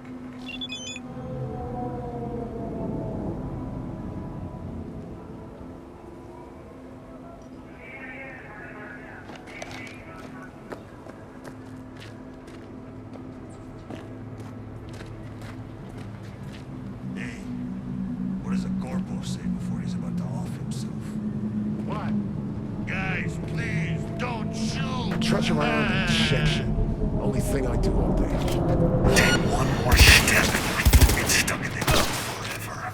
Speaker 4: What does a corporal say before he's about to off himself? What? Guys, please, don't shoot!
Speaker 21: Trudge around and check shit. Only thing I do all day.
Speaker 4: Take one more step and you'll get stuck in the ground forever.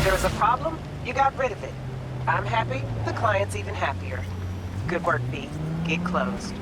Speaker 20: There's a problem, you got rid of it. I'm happy, the client's even happier. Good work, B. Gig closed.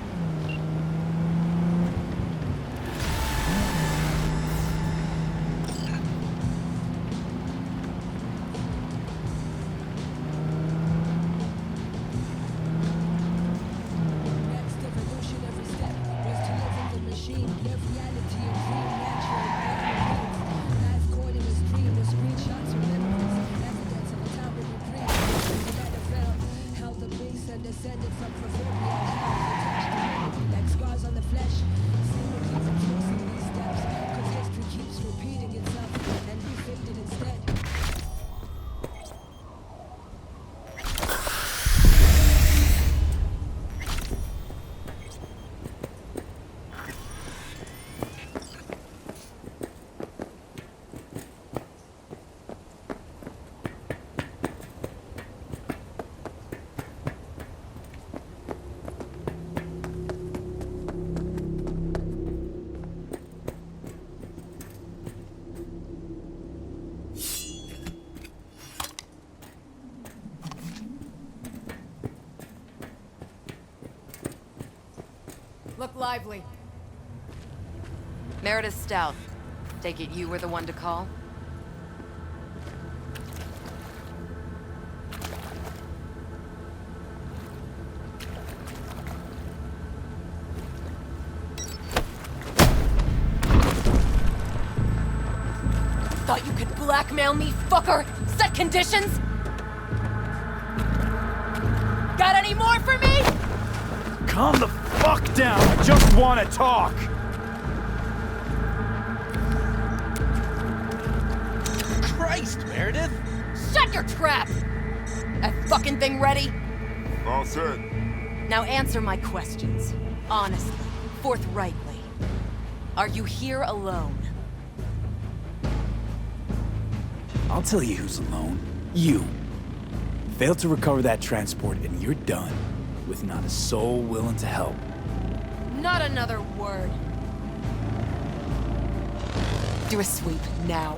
Speaker 13: Look lively.
Speaker 22: Meredith Stout. Take it you were the one to call?
Speaker 13: Thought you could blackmail me, fucker? Set conditions? Got any more for me?
Speaker 10: Calm the fuck down. I just want to talk.
Speaker 13: Christ, Meredith! Shut your trap! That fucking thing ready?
Speaker 8: All set.
Speaker 13: Now answer my questions. Honestly, forthrightly. Are you here alone?
Speaker 10: I'll tell you who's alone. You. Failed to recover that transport and you're done. With not a soul willing to help.
Speaker 13: Not another word.
Speaker 16: Do a sweep, now.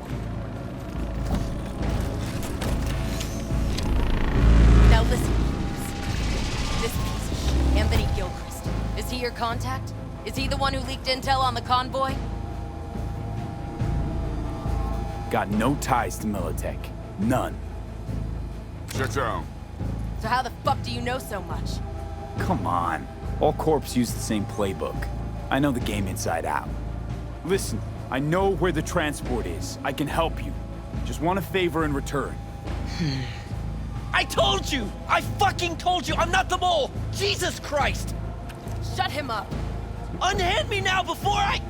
Speaker 13: Now listen, please. This piece of shit, Anthony Gilchrist. Is he your contact? Is he the one who leaked intel on the convoy?
Speaker 10: Got no ties to Militech. None.
Speaker 3: Shut down.
Speaker 13: So how the fuck do you know so much?
Speaker 10: Come on. All corps use the same playbook. I know the game inside out. Listen, I know where the transport is. I can help you. Just want a favor in return.
Speaker 6: I told you! I fucking told you! I'm not the mole! Jesus Christ!
Speaker 13: Shut him up!
Speaker 6: Unhand me now before I...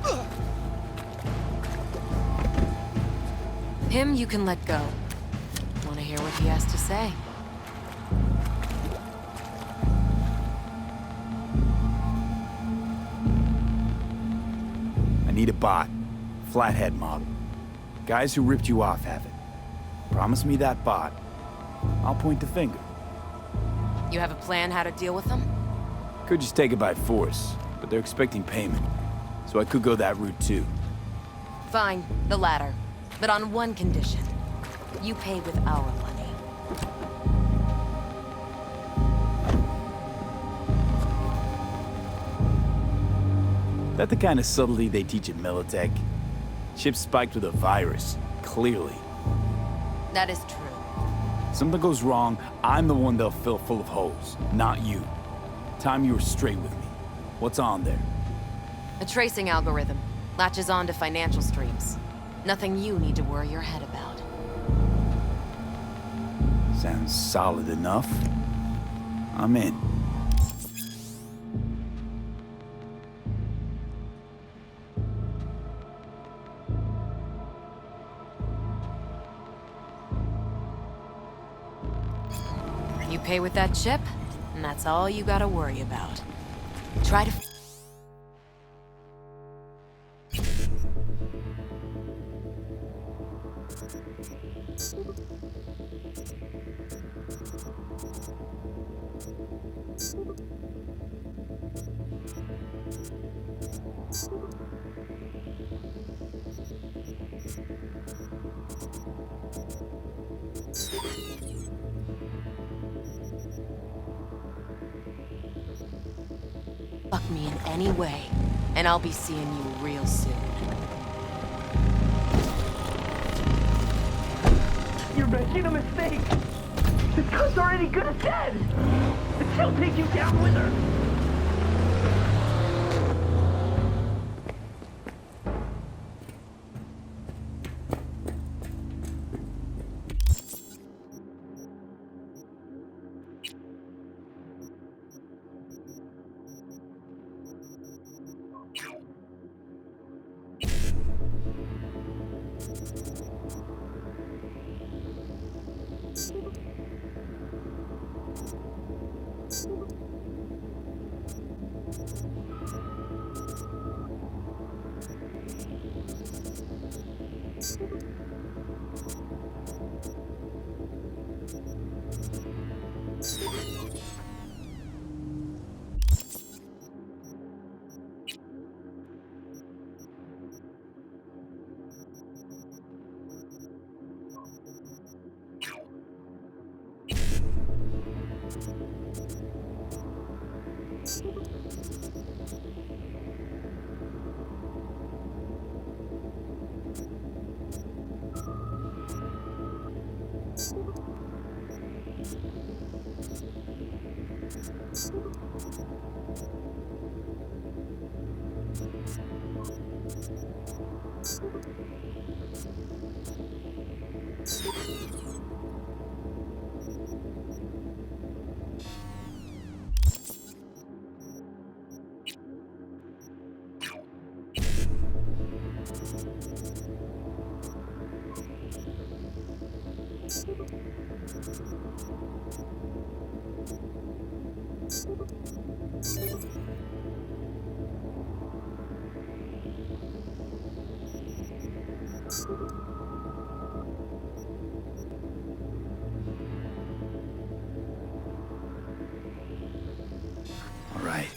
Speaker 13: Him you can let go. Wanna hear what he has to say?
Speaker 10: I need a bot. Flathead model. Guys who ripped you off have it. Promise me that bot. I'll point the finger.
Speaker 13: You have a plan how to deal with them?
Speaker 10: Could just take it by force, but they're expecting payment. So I could go that route too.
Speaker 13: Fine, the latter. But on one condition. You pay with our money.
Speaker 10: That the kind of subtlety they teach at Militech? Chips spiked with a virus, clearly.
Speaker 13: That is true.
Speaker 10: Something goes wrong, I'm the one they'll fill full of holes, not you. Time you were straight with me. What's on there?
Speaker 13: A tracing algorithm. Latches on to financial streams. Nothing you need to worry your head about.
Speaker 10: Sounds solid enough. I'm in.
Speaker 13: You pay with that chip, and that's all you gotta worry about. Try to... Fuck me in any way, and I'll be seeing you real soon.
Speaker 6: You're making a mistake! This cunt's already good as dead! She'll take you down with her!
Speaker 10: All right.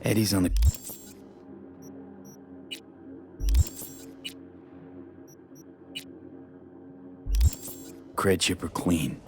Speaker 10: Eddie's on the... Cred chipper clean.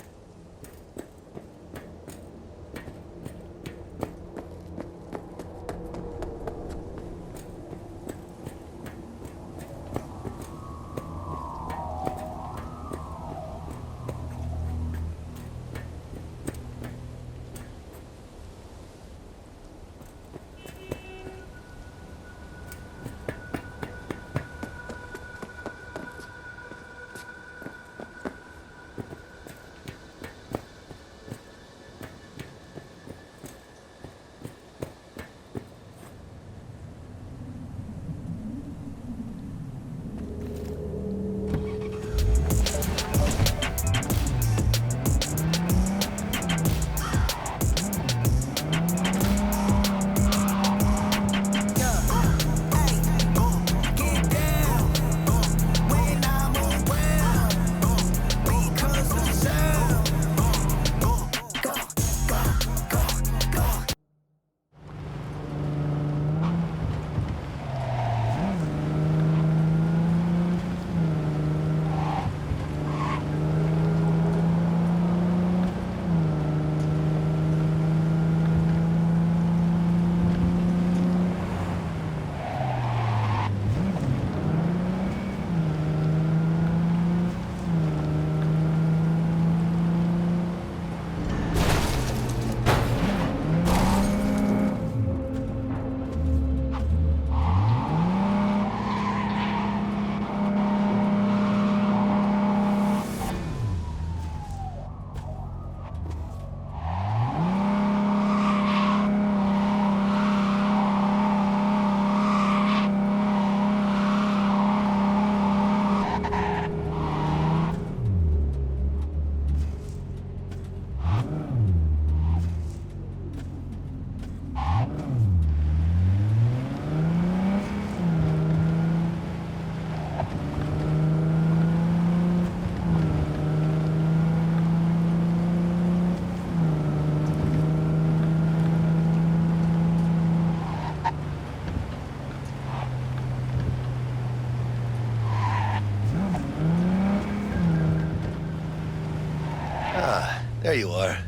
Speaker 7: There you are.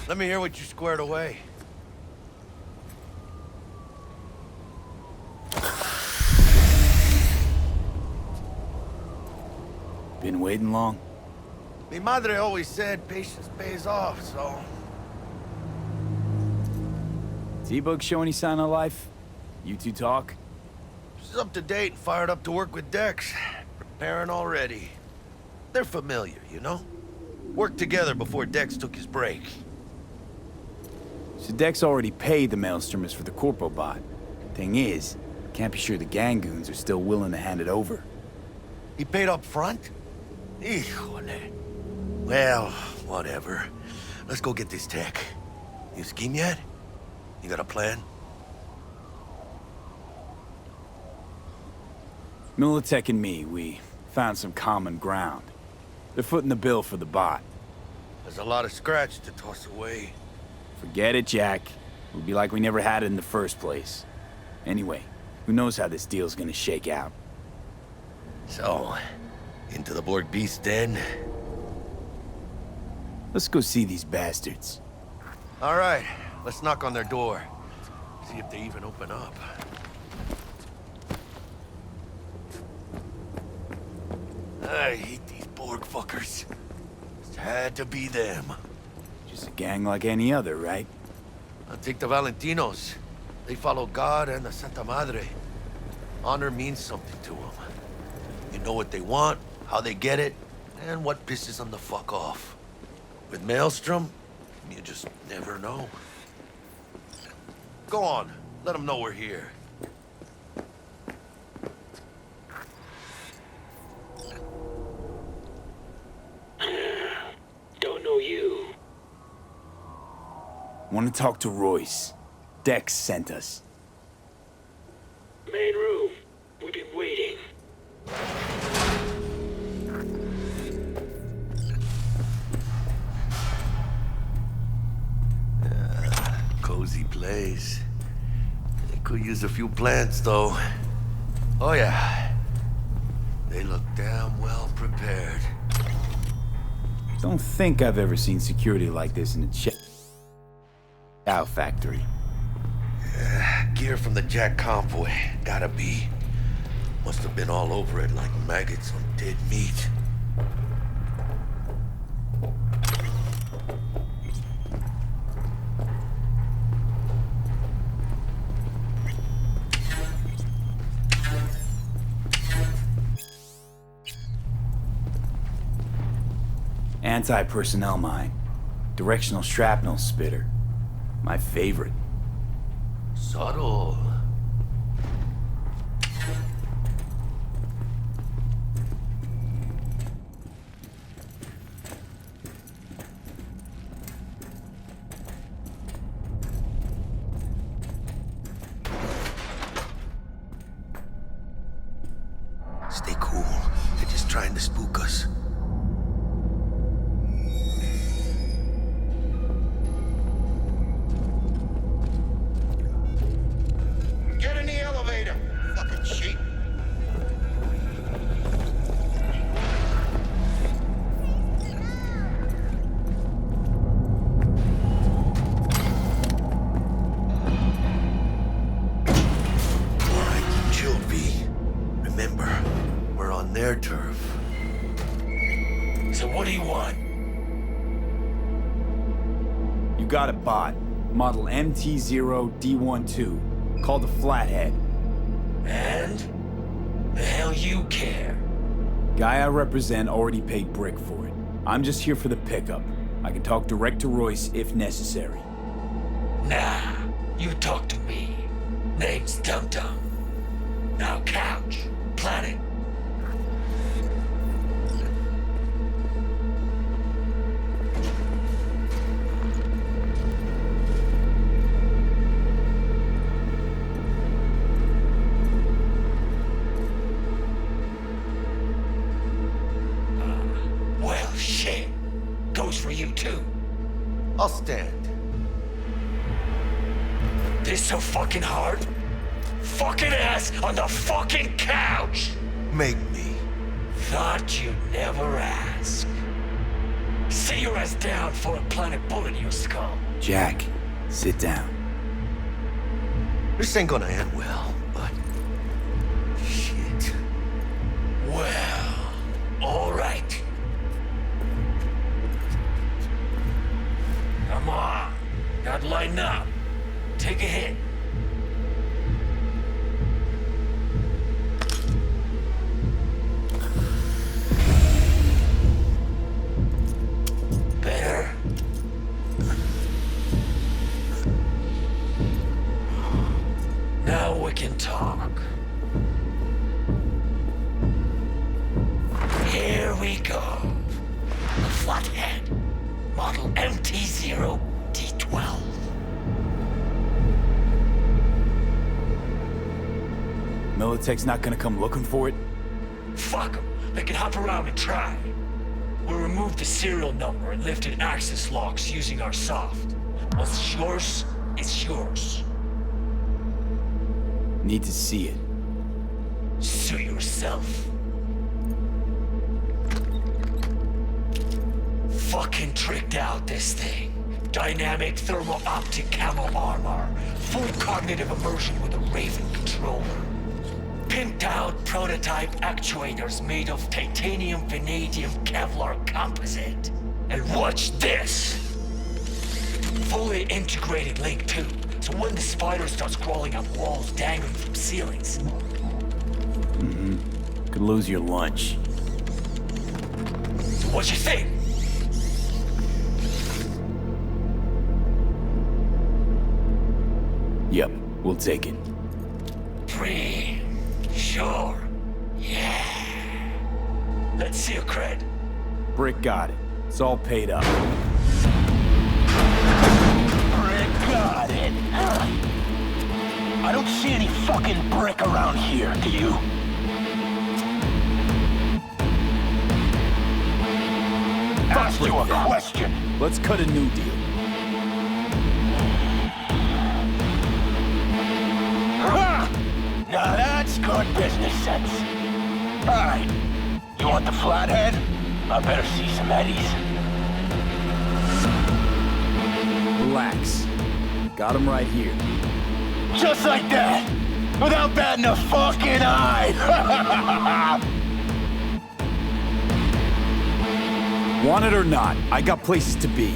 Speaker 7: Let me hear what you squared away.
Speaker 10: Been waiting long?
Speaker 7: Mi madre always said patience pays off, so...
Speaker 10: T-Bug show any sign of life? You two talk?
Speaker 7: She's up to date and fired up to work with Dex. Preparing already. They're familiar, you know? Worked together before Dex took his break.
Speaker 10: So Dex already paid the Maelstromers for the Corpo bot. Thing is, can't be sure the Gangoons are still willing to hand it over.
Speaker 7: He paid up front? Híjole. Well, whatever. Let's go get this tech. You scheme yet? You got a plan?
Speaker 10: Militech and me, we found some common ground. They're footing the bill for the bot.
Speaker 7: There's a lot of scratch to toss away.
Speaker 10: Forget it, Jack. It would be like we never had it in the first place. Anyway, who knows how this deal's gonna shake out.
Speaker 7: So, into the Borg Beast Den?
Speaker 10: Let's go see these bastards.
Speaker 7: All right, let's knock on their door. See if they even open up. I hate these Borg fuckers. It had to be them.
Speaker 10: Just a gang like any other, right?
Speaker 7: I'll take the Valentinos. They follow God and the Santa Madre. Honor means something to them. You know what they want, how they get it, and what pisses them the fuck off. With Maelstrom, you just never know. Go on, let them know we're here.
Speaker 12: Don't know you.
Speaker 10: Want to talk to Royce. Dex sent us.
Speaker 12: Main room. We've been waiting.
Speaker 7: Cozy place. They could use a few plants, though. Oh, yeah. They look damn well prepared.
Speaker 10: Don't think I've ever seen security like this in a cow factory.
Speaker 7: Gear from the Jack convoy. Gotta be. Must have been all over it like maggots on dead meat.
Speaker 10: Anti-personnel mine. Directional shrapnel spitter. My favorite.
Speaker 7: Subtle. Stay cool. They're just trying to spook us.
Speaker 4: Get in the elevator, fucking sheep.
Speaker 7: Alright, chill, V. Remember, we're on their turf.
Speaker 12: So what do you want?
Speaker 10: You got a bot. Model MT0D12. Called the Flathead.
Speaker 12: And? The hell you care?
Speaker 10: Guy I represent already paid Brick for it. I'm just here for the pickup. I can talk direct to Royce if necessary.
Speaker 12: Nah, you talk to me. Name's Dum Dum. Now couch, planet. Well, shit. Goes for you too.
Speaker 7: I'll stand.
Speaker 12: This so fucking hard? Fucking ass on the fucking couch!
Speaker 7: Make me.
Speaker 12: Thought you'd never ask. Sit your ass down for a planet bullet in your skull.
Speaker 10: Jack, sit down.
Speaker 7: This ain't gonna end well, but... shit.
Speaker 12: Well, all right. Come on. Gotta line up. Take a hit. Better. Now we can talk. Here we go. The Flathead. Model MT-0D12.
Speaker 10: Militech's not gonna come looking for it?
Speaker 12: Fuck them. They can hop around and try. We'll remove the serial number and lifted access locks using our soft. What's yours is yours.
Speaker 10: Need to see it.
Speaker 12: Suit yourself. Fucking tricked out this thing. Dynamic thermal optic camo armor. Full cognitive immersion with a Raven controller. Pimped out prototype actuators made of titanium, vanadium, Kevlar composite. And watch this! Fully integrated link 2, so when the spider starts crawling up walls dangling from ceilings.
Speaker 10: Mm-hmm. Could lose your lunch.
Speaker 12: So what you think?
Speaker 10: Yep, we'll take it.
Speaker 12: Free. Sure. Yeah. Let's see your cred.
Speaker 10: Brick got it. It's all paid up.
Speaker 9: Brick got it. I don't see any fucking brick around here, do you? Asked you a question.
Speaker 10: Let's cut a new deal.
Speaker 9: Now that's good business sense. Alright, you want the flathead? I better see some eddies.
Speaker 10: Relax. Got him right here.
Speaker 9: Just like that! Without batting a fucking eye!
Speaker 10: Want it or not, I got places to be.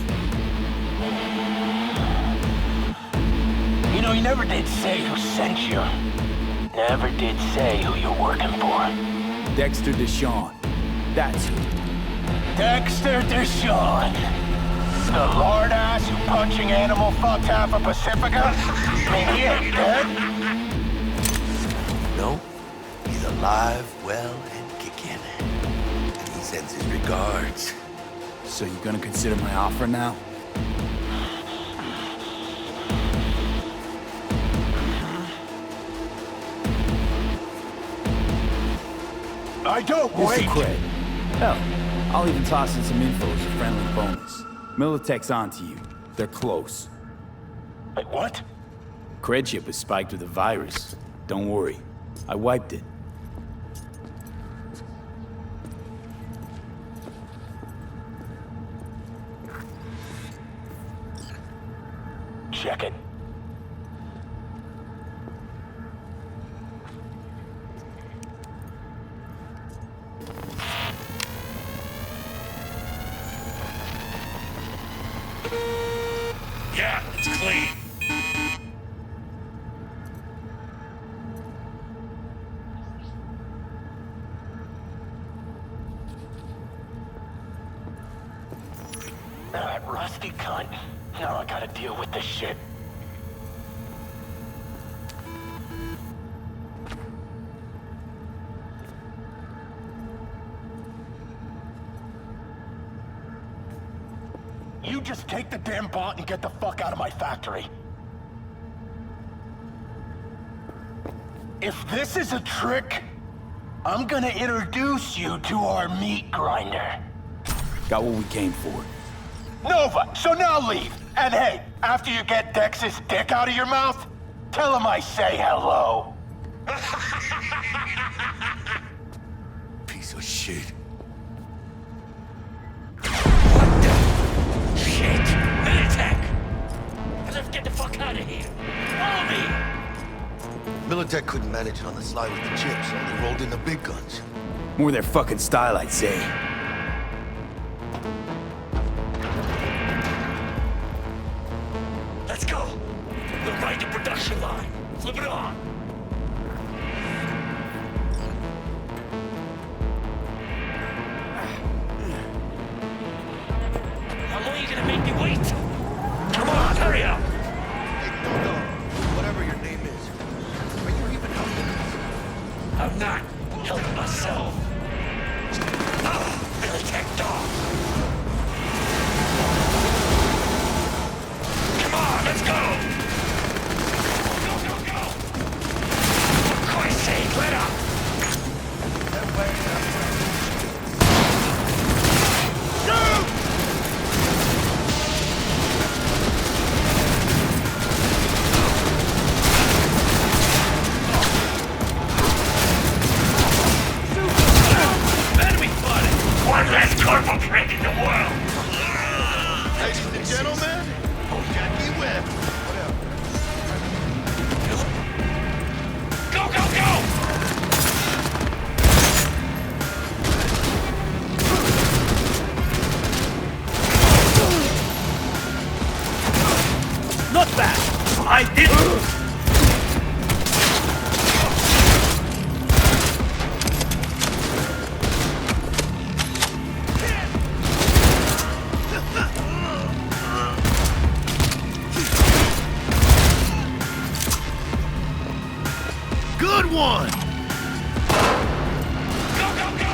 Speaker 9: You know, you never did say who sent you. Never did say who you're working for.
Speaker 10: Dexter Deshawn. That's who.
Speaker 9: Dexter Deshawn. The lord ass who punching animal fucked half of Pacifica? I mean, he ain't dead.
Speaker 7: No, he's alive, well, and kicking. And he sends his regards.
Speaker 10: So you gonna consider my offer now?
Speaker 9: I don't
Speaker 10: Here's
Speaker 9: wait.
Speaker 10: the cred. Hell, I'll even toss in some info as a friendly bonus. Militech's onto you. They're close.
Speaker 9: Wait, what?
Speaker 10: Cred chip was spiked with a virus. Don't worry. I wiped it.
Speaker 9: Check it.
Speaker 12: Yeah, it's clean.
Speaker 9: That rusty cunt. Now I gotta deal with this shit. You just take the damn bot and get the fuck out of my factory. If this is a trick, I'm gonna introduce you to our meat grinder.
Speaker 10: Got what we came for.
Speaker 9: Nova, so now leave. And hey, after you get Dex's dick out of your mouth, tell him I say hello.
Speaker 7: shit.
Speaker 12: Shit! Militech! Let's get the fuck out of here! Follow me!
Speaker 7: Militech couldn't manage it on the slide with the chips, so they rolled in the big guns.
Speaker 10: More their fucking style, I'd say.
Speaker 12: Let's go! We'll ride the production line. Flip it on! How long are you gonna make me wait? Come on, hurry up!
Speaker 7: Hey, no, whatever your name is. Are you even helping us?
Speaker 12: I'm not helping myself. Oh, Militech dog! Come on, let's go! Go, go, go! For Christ's sake, let up!
Speaker 7: That way,
Speaker 12: Enemy spotted! One less corporal prick in the world!
Speaker 7: ladies and gentlemen, Jackie Webb.
Speaker 12: Go, go, go!
Speaker 6: Not bad. I didn't.
Speaker 7: Good one!
Speaker 12: Go, go, go!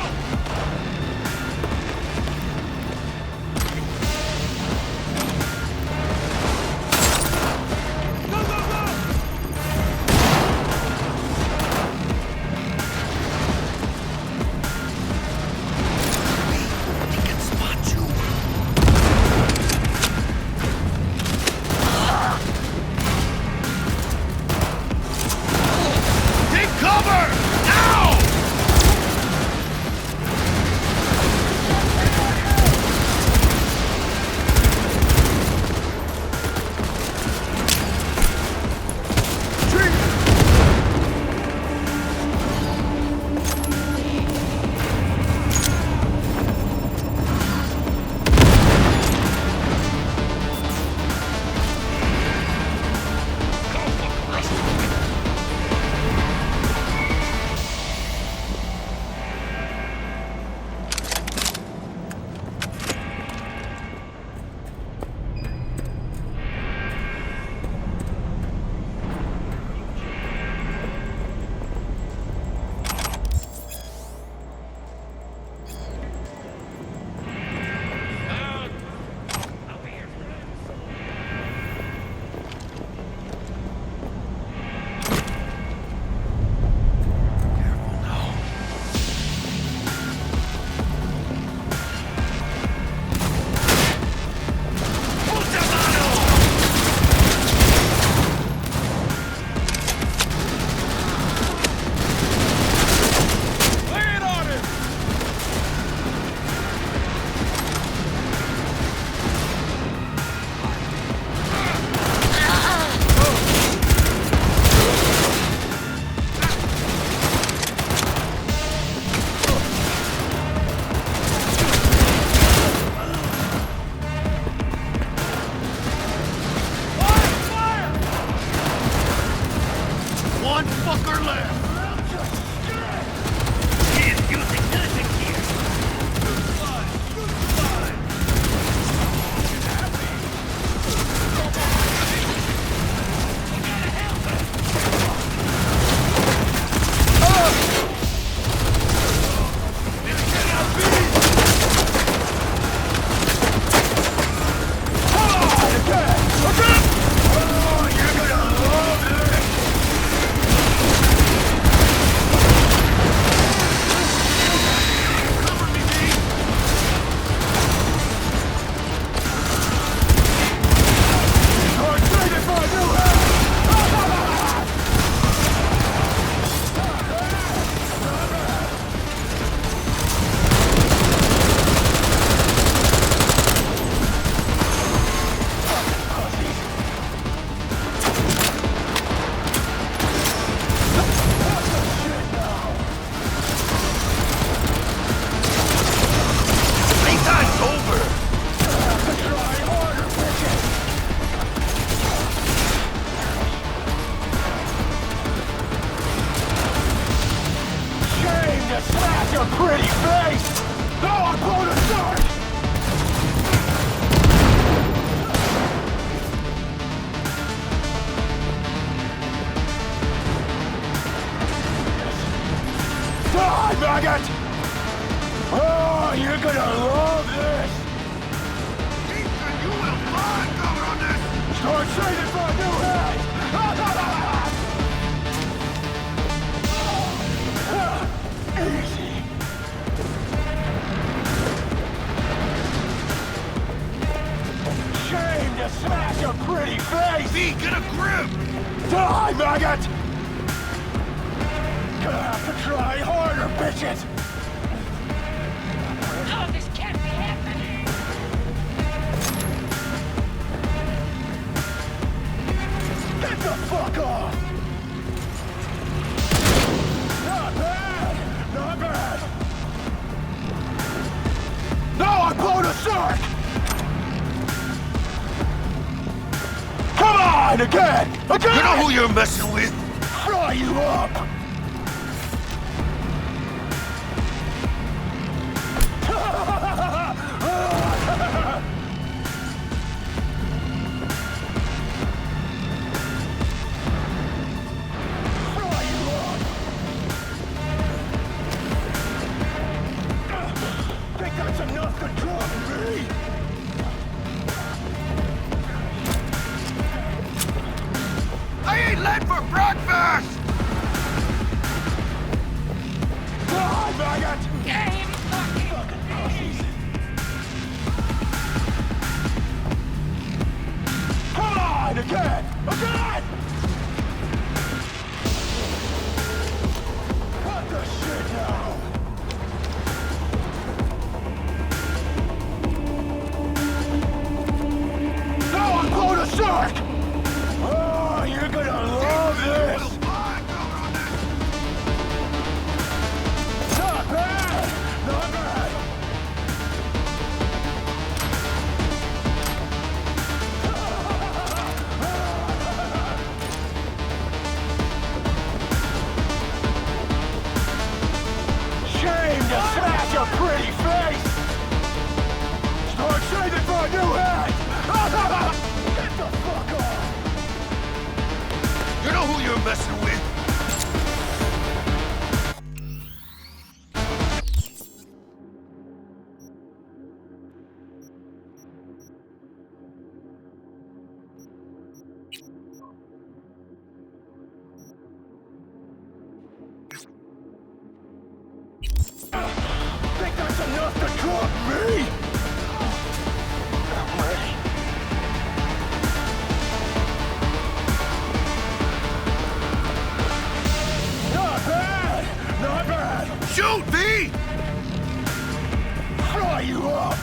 Speaker 7: Take cover!
Speaker 9: to smash your pretty face! No, I'm going to start! Die, maggot! Oh, you're gonna love this!
Speaker 4: Ethan, you will find cover on this!
Speaker 9: Start saving for a new head! Easy. Shame to smash a pretty face!
Speaker 4: V, get a grip!
Speaker 9: Die, maggot! Gonna have to try harder, bitches!
Speaker 12: Oh, this can't be happening!
Speaker 9: Get the fuck off! Not bad! Not bad! No, I'm blowing a shark! Come on, again! Again!
Speaker 7: You know who you're messing with?
Speaker 9: Fry you up! Think that's enough to drop me?
Speaker 4: I ate lead for breakfast!
Speaker 9: Die, maggot!
Speaker 12: Game fucking
Speaker 9: pussies! Come on, again! Again! What the shit now? No, I'm blowing a shark! Oh, you're gonna love this! Not bad! Not bad! Shame to smash a pretty face! Start saving for a new head! Get the fuck off!
Speaker 7: You know who you're messing with?
Speaker 9: Think that's enough to drop me? I'm ready. Not bad! Not bad!
Speaker 4: Shoot, V!
Speaker 9: Fry you up!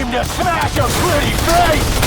Speaker 9: Shame to smash a pretty face!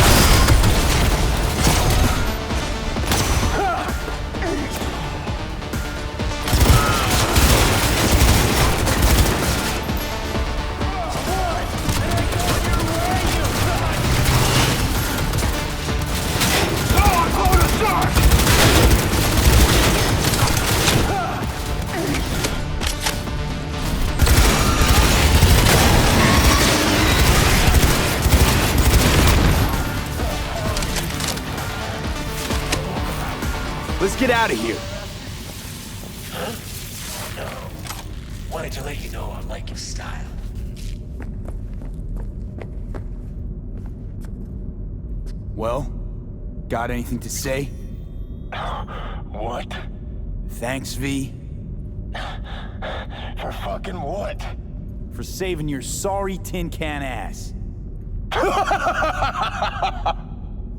Speaker 10: Let's get out of here.
Speaker 12: Huh? No. Wanted to let you know I like your style.
Speaker 10: Well, got anything to say?
Speaker 9: What?
Speaker 10: Thanks, V.
Speaker 9: For fucking what?
Speaker 10: For saving your sorry tin can ass.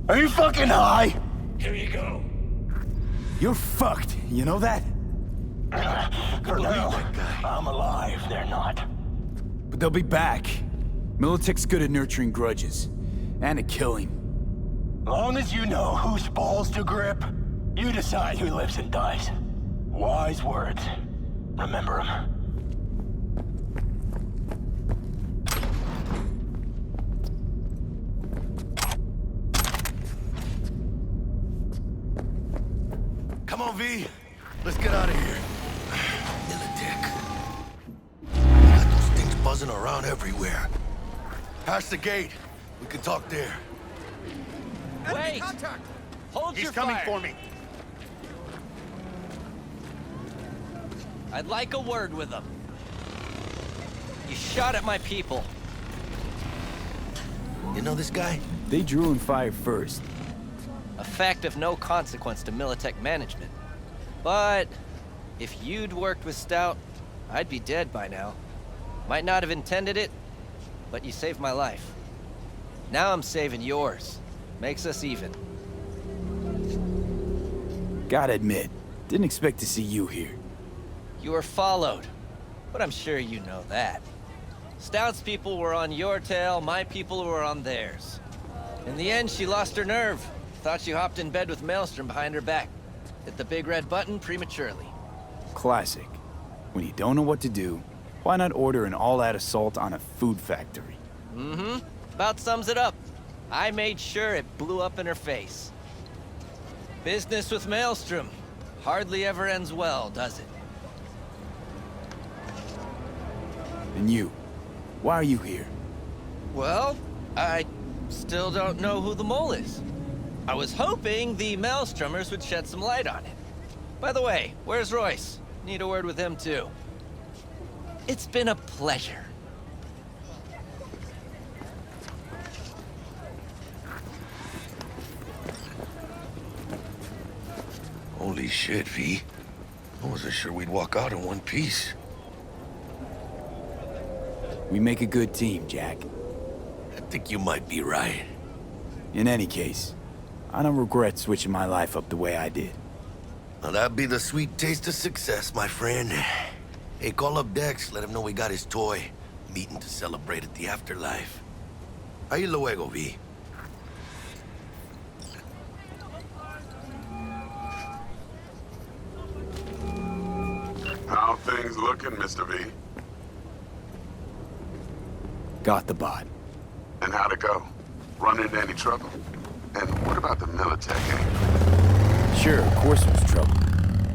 Speaker 9: Are you fucking high?
Speaker 12: Here you go.
Speaker 10: You're fucked, you know that?
Speaker 9: For now, I'm alive, they're not.
Speaker 10: But they'll be back. Militech's good at nurturing grudges. And at killing.
Speaker 9: Long as you know whose balls to grip, you decide who lives and dies. Wise words. Remember them.
Speaker 7: Come on, V. Let's get out of here. Militech. Got those things buzzing around everywhere. Past the gate. We can talk there.
Speaker 5: Wait! Hold
Speaker 2: He's
Speaker 5: your
Speaker 2: coming
Speaker 5: fire.
Speaker 2: for me.
Speaker 5: I'd like a word with them. You shot at my people.
Speaker 7: You know this guy?
Speaker 10: They drew and fired first.
Speaker 5: A fact of no consequence to Militech management. But if you'd worked with Stout, I'd be dead by now. Might not have intended it, but you saved my life. Now I'm saving yours. Makes us even.
Speaker 10: Gotta admit, didn't expect to see you here.
Speaker 5: You were followed, but I'm sure you know that. Stout's people were on your tail, my people were on theirs. In the end, she lost her nerve. Thought you hopped in bed with Maelstrom behind her back. Hit the big red button prematurely.
Speaker 10: Classic. When you don't know what to do, why not order an all-out assault on a food factory?
Speaker 5: Mm-hmm. About sums it up. I made sure it blew up in her face. Business with Maelstrom hardly ever ends well, does it?
Speaker 10: And you, why are you here?
Speaker 5: Well, I still don't know who the mole is. I was hoping the Maelstromers would shed some light on it. By the way, where's Royce? Need a word with him, too. It's been a pleasure.
Speaker 7: Holy shit, V. I wasn't sure we'd walk out in one piece.
Speaker 10: We make a good team, Jack.
Speaker 7: I think you might be right.
Speaker 10: In any case, I don't regret switching my life up the way I did.
Speaker 7: Now that'd be the sweet taste of success, my friend. Hey, call up Dex, let him know we got his toy. Meeting to celebrate at the afterlife. Ahí luego, V.
Speaker 8: How things looking, Mr. V?
Speaker 10: Got the bot.
Speaker 8: And how'd it go? Run into any trouble? And what about the Militech gang?
Speaker 10: Sure, of course it was trouble.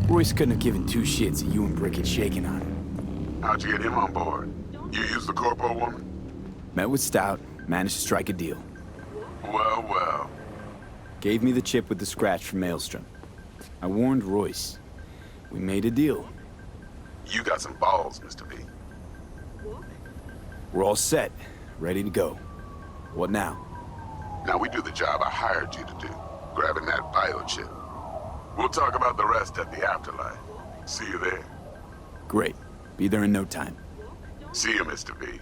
Speaker 10: Royce couldn't have given two shits that you and Brick had shaken on him.
Speaker 8: How'd you get him on board? You used the corpo woman?
Speaker 10: Met with Stout, managed to strike a deal.
Speaker 8: Well, well.
Speaker 10: Gave me the chip with the scratch from Maelstrom. I warned Royce. We made a deal.
Speaker 8: You got some balls, Mr. V.
Speaker 10: We're all set, ready to go. What now?
Speaker 8: Now we do the job I hired you to do, grabbing that biochip. We'll talk about the rest at the afterlife. See you there.
Speaker 10: Great. Be there in no time.
Speaker 8: See you, Mr. V.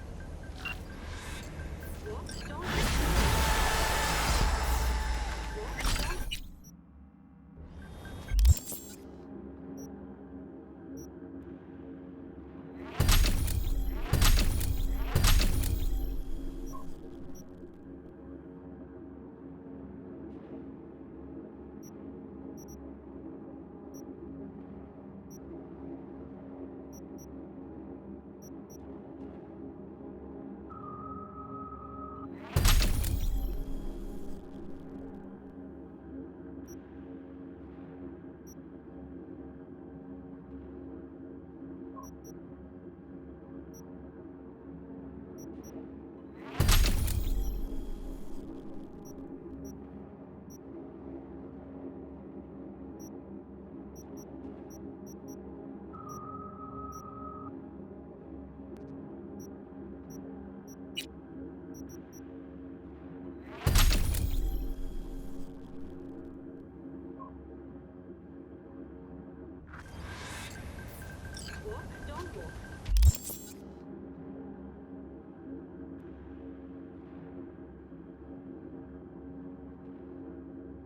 Speaker 18: walk, don't walk.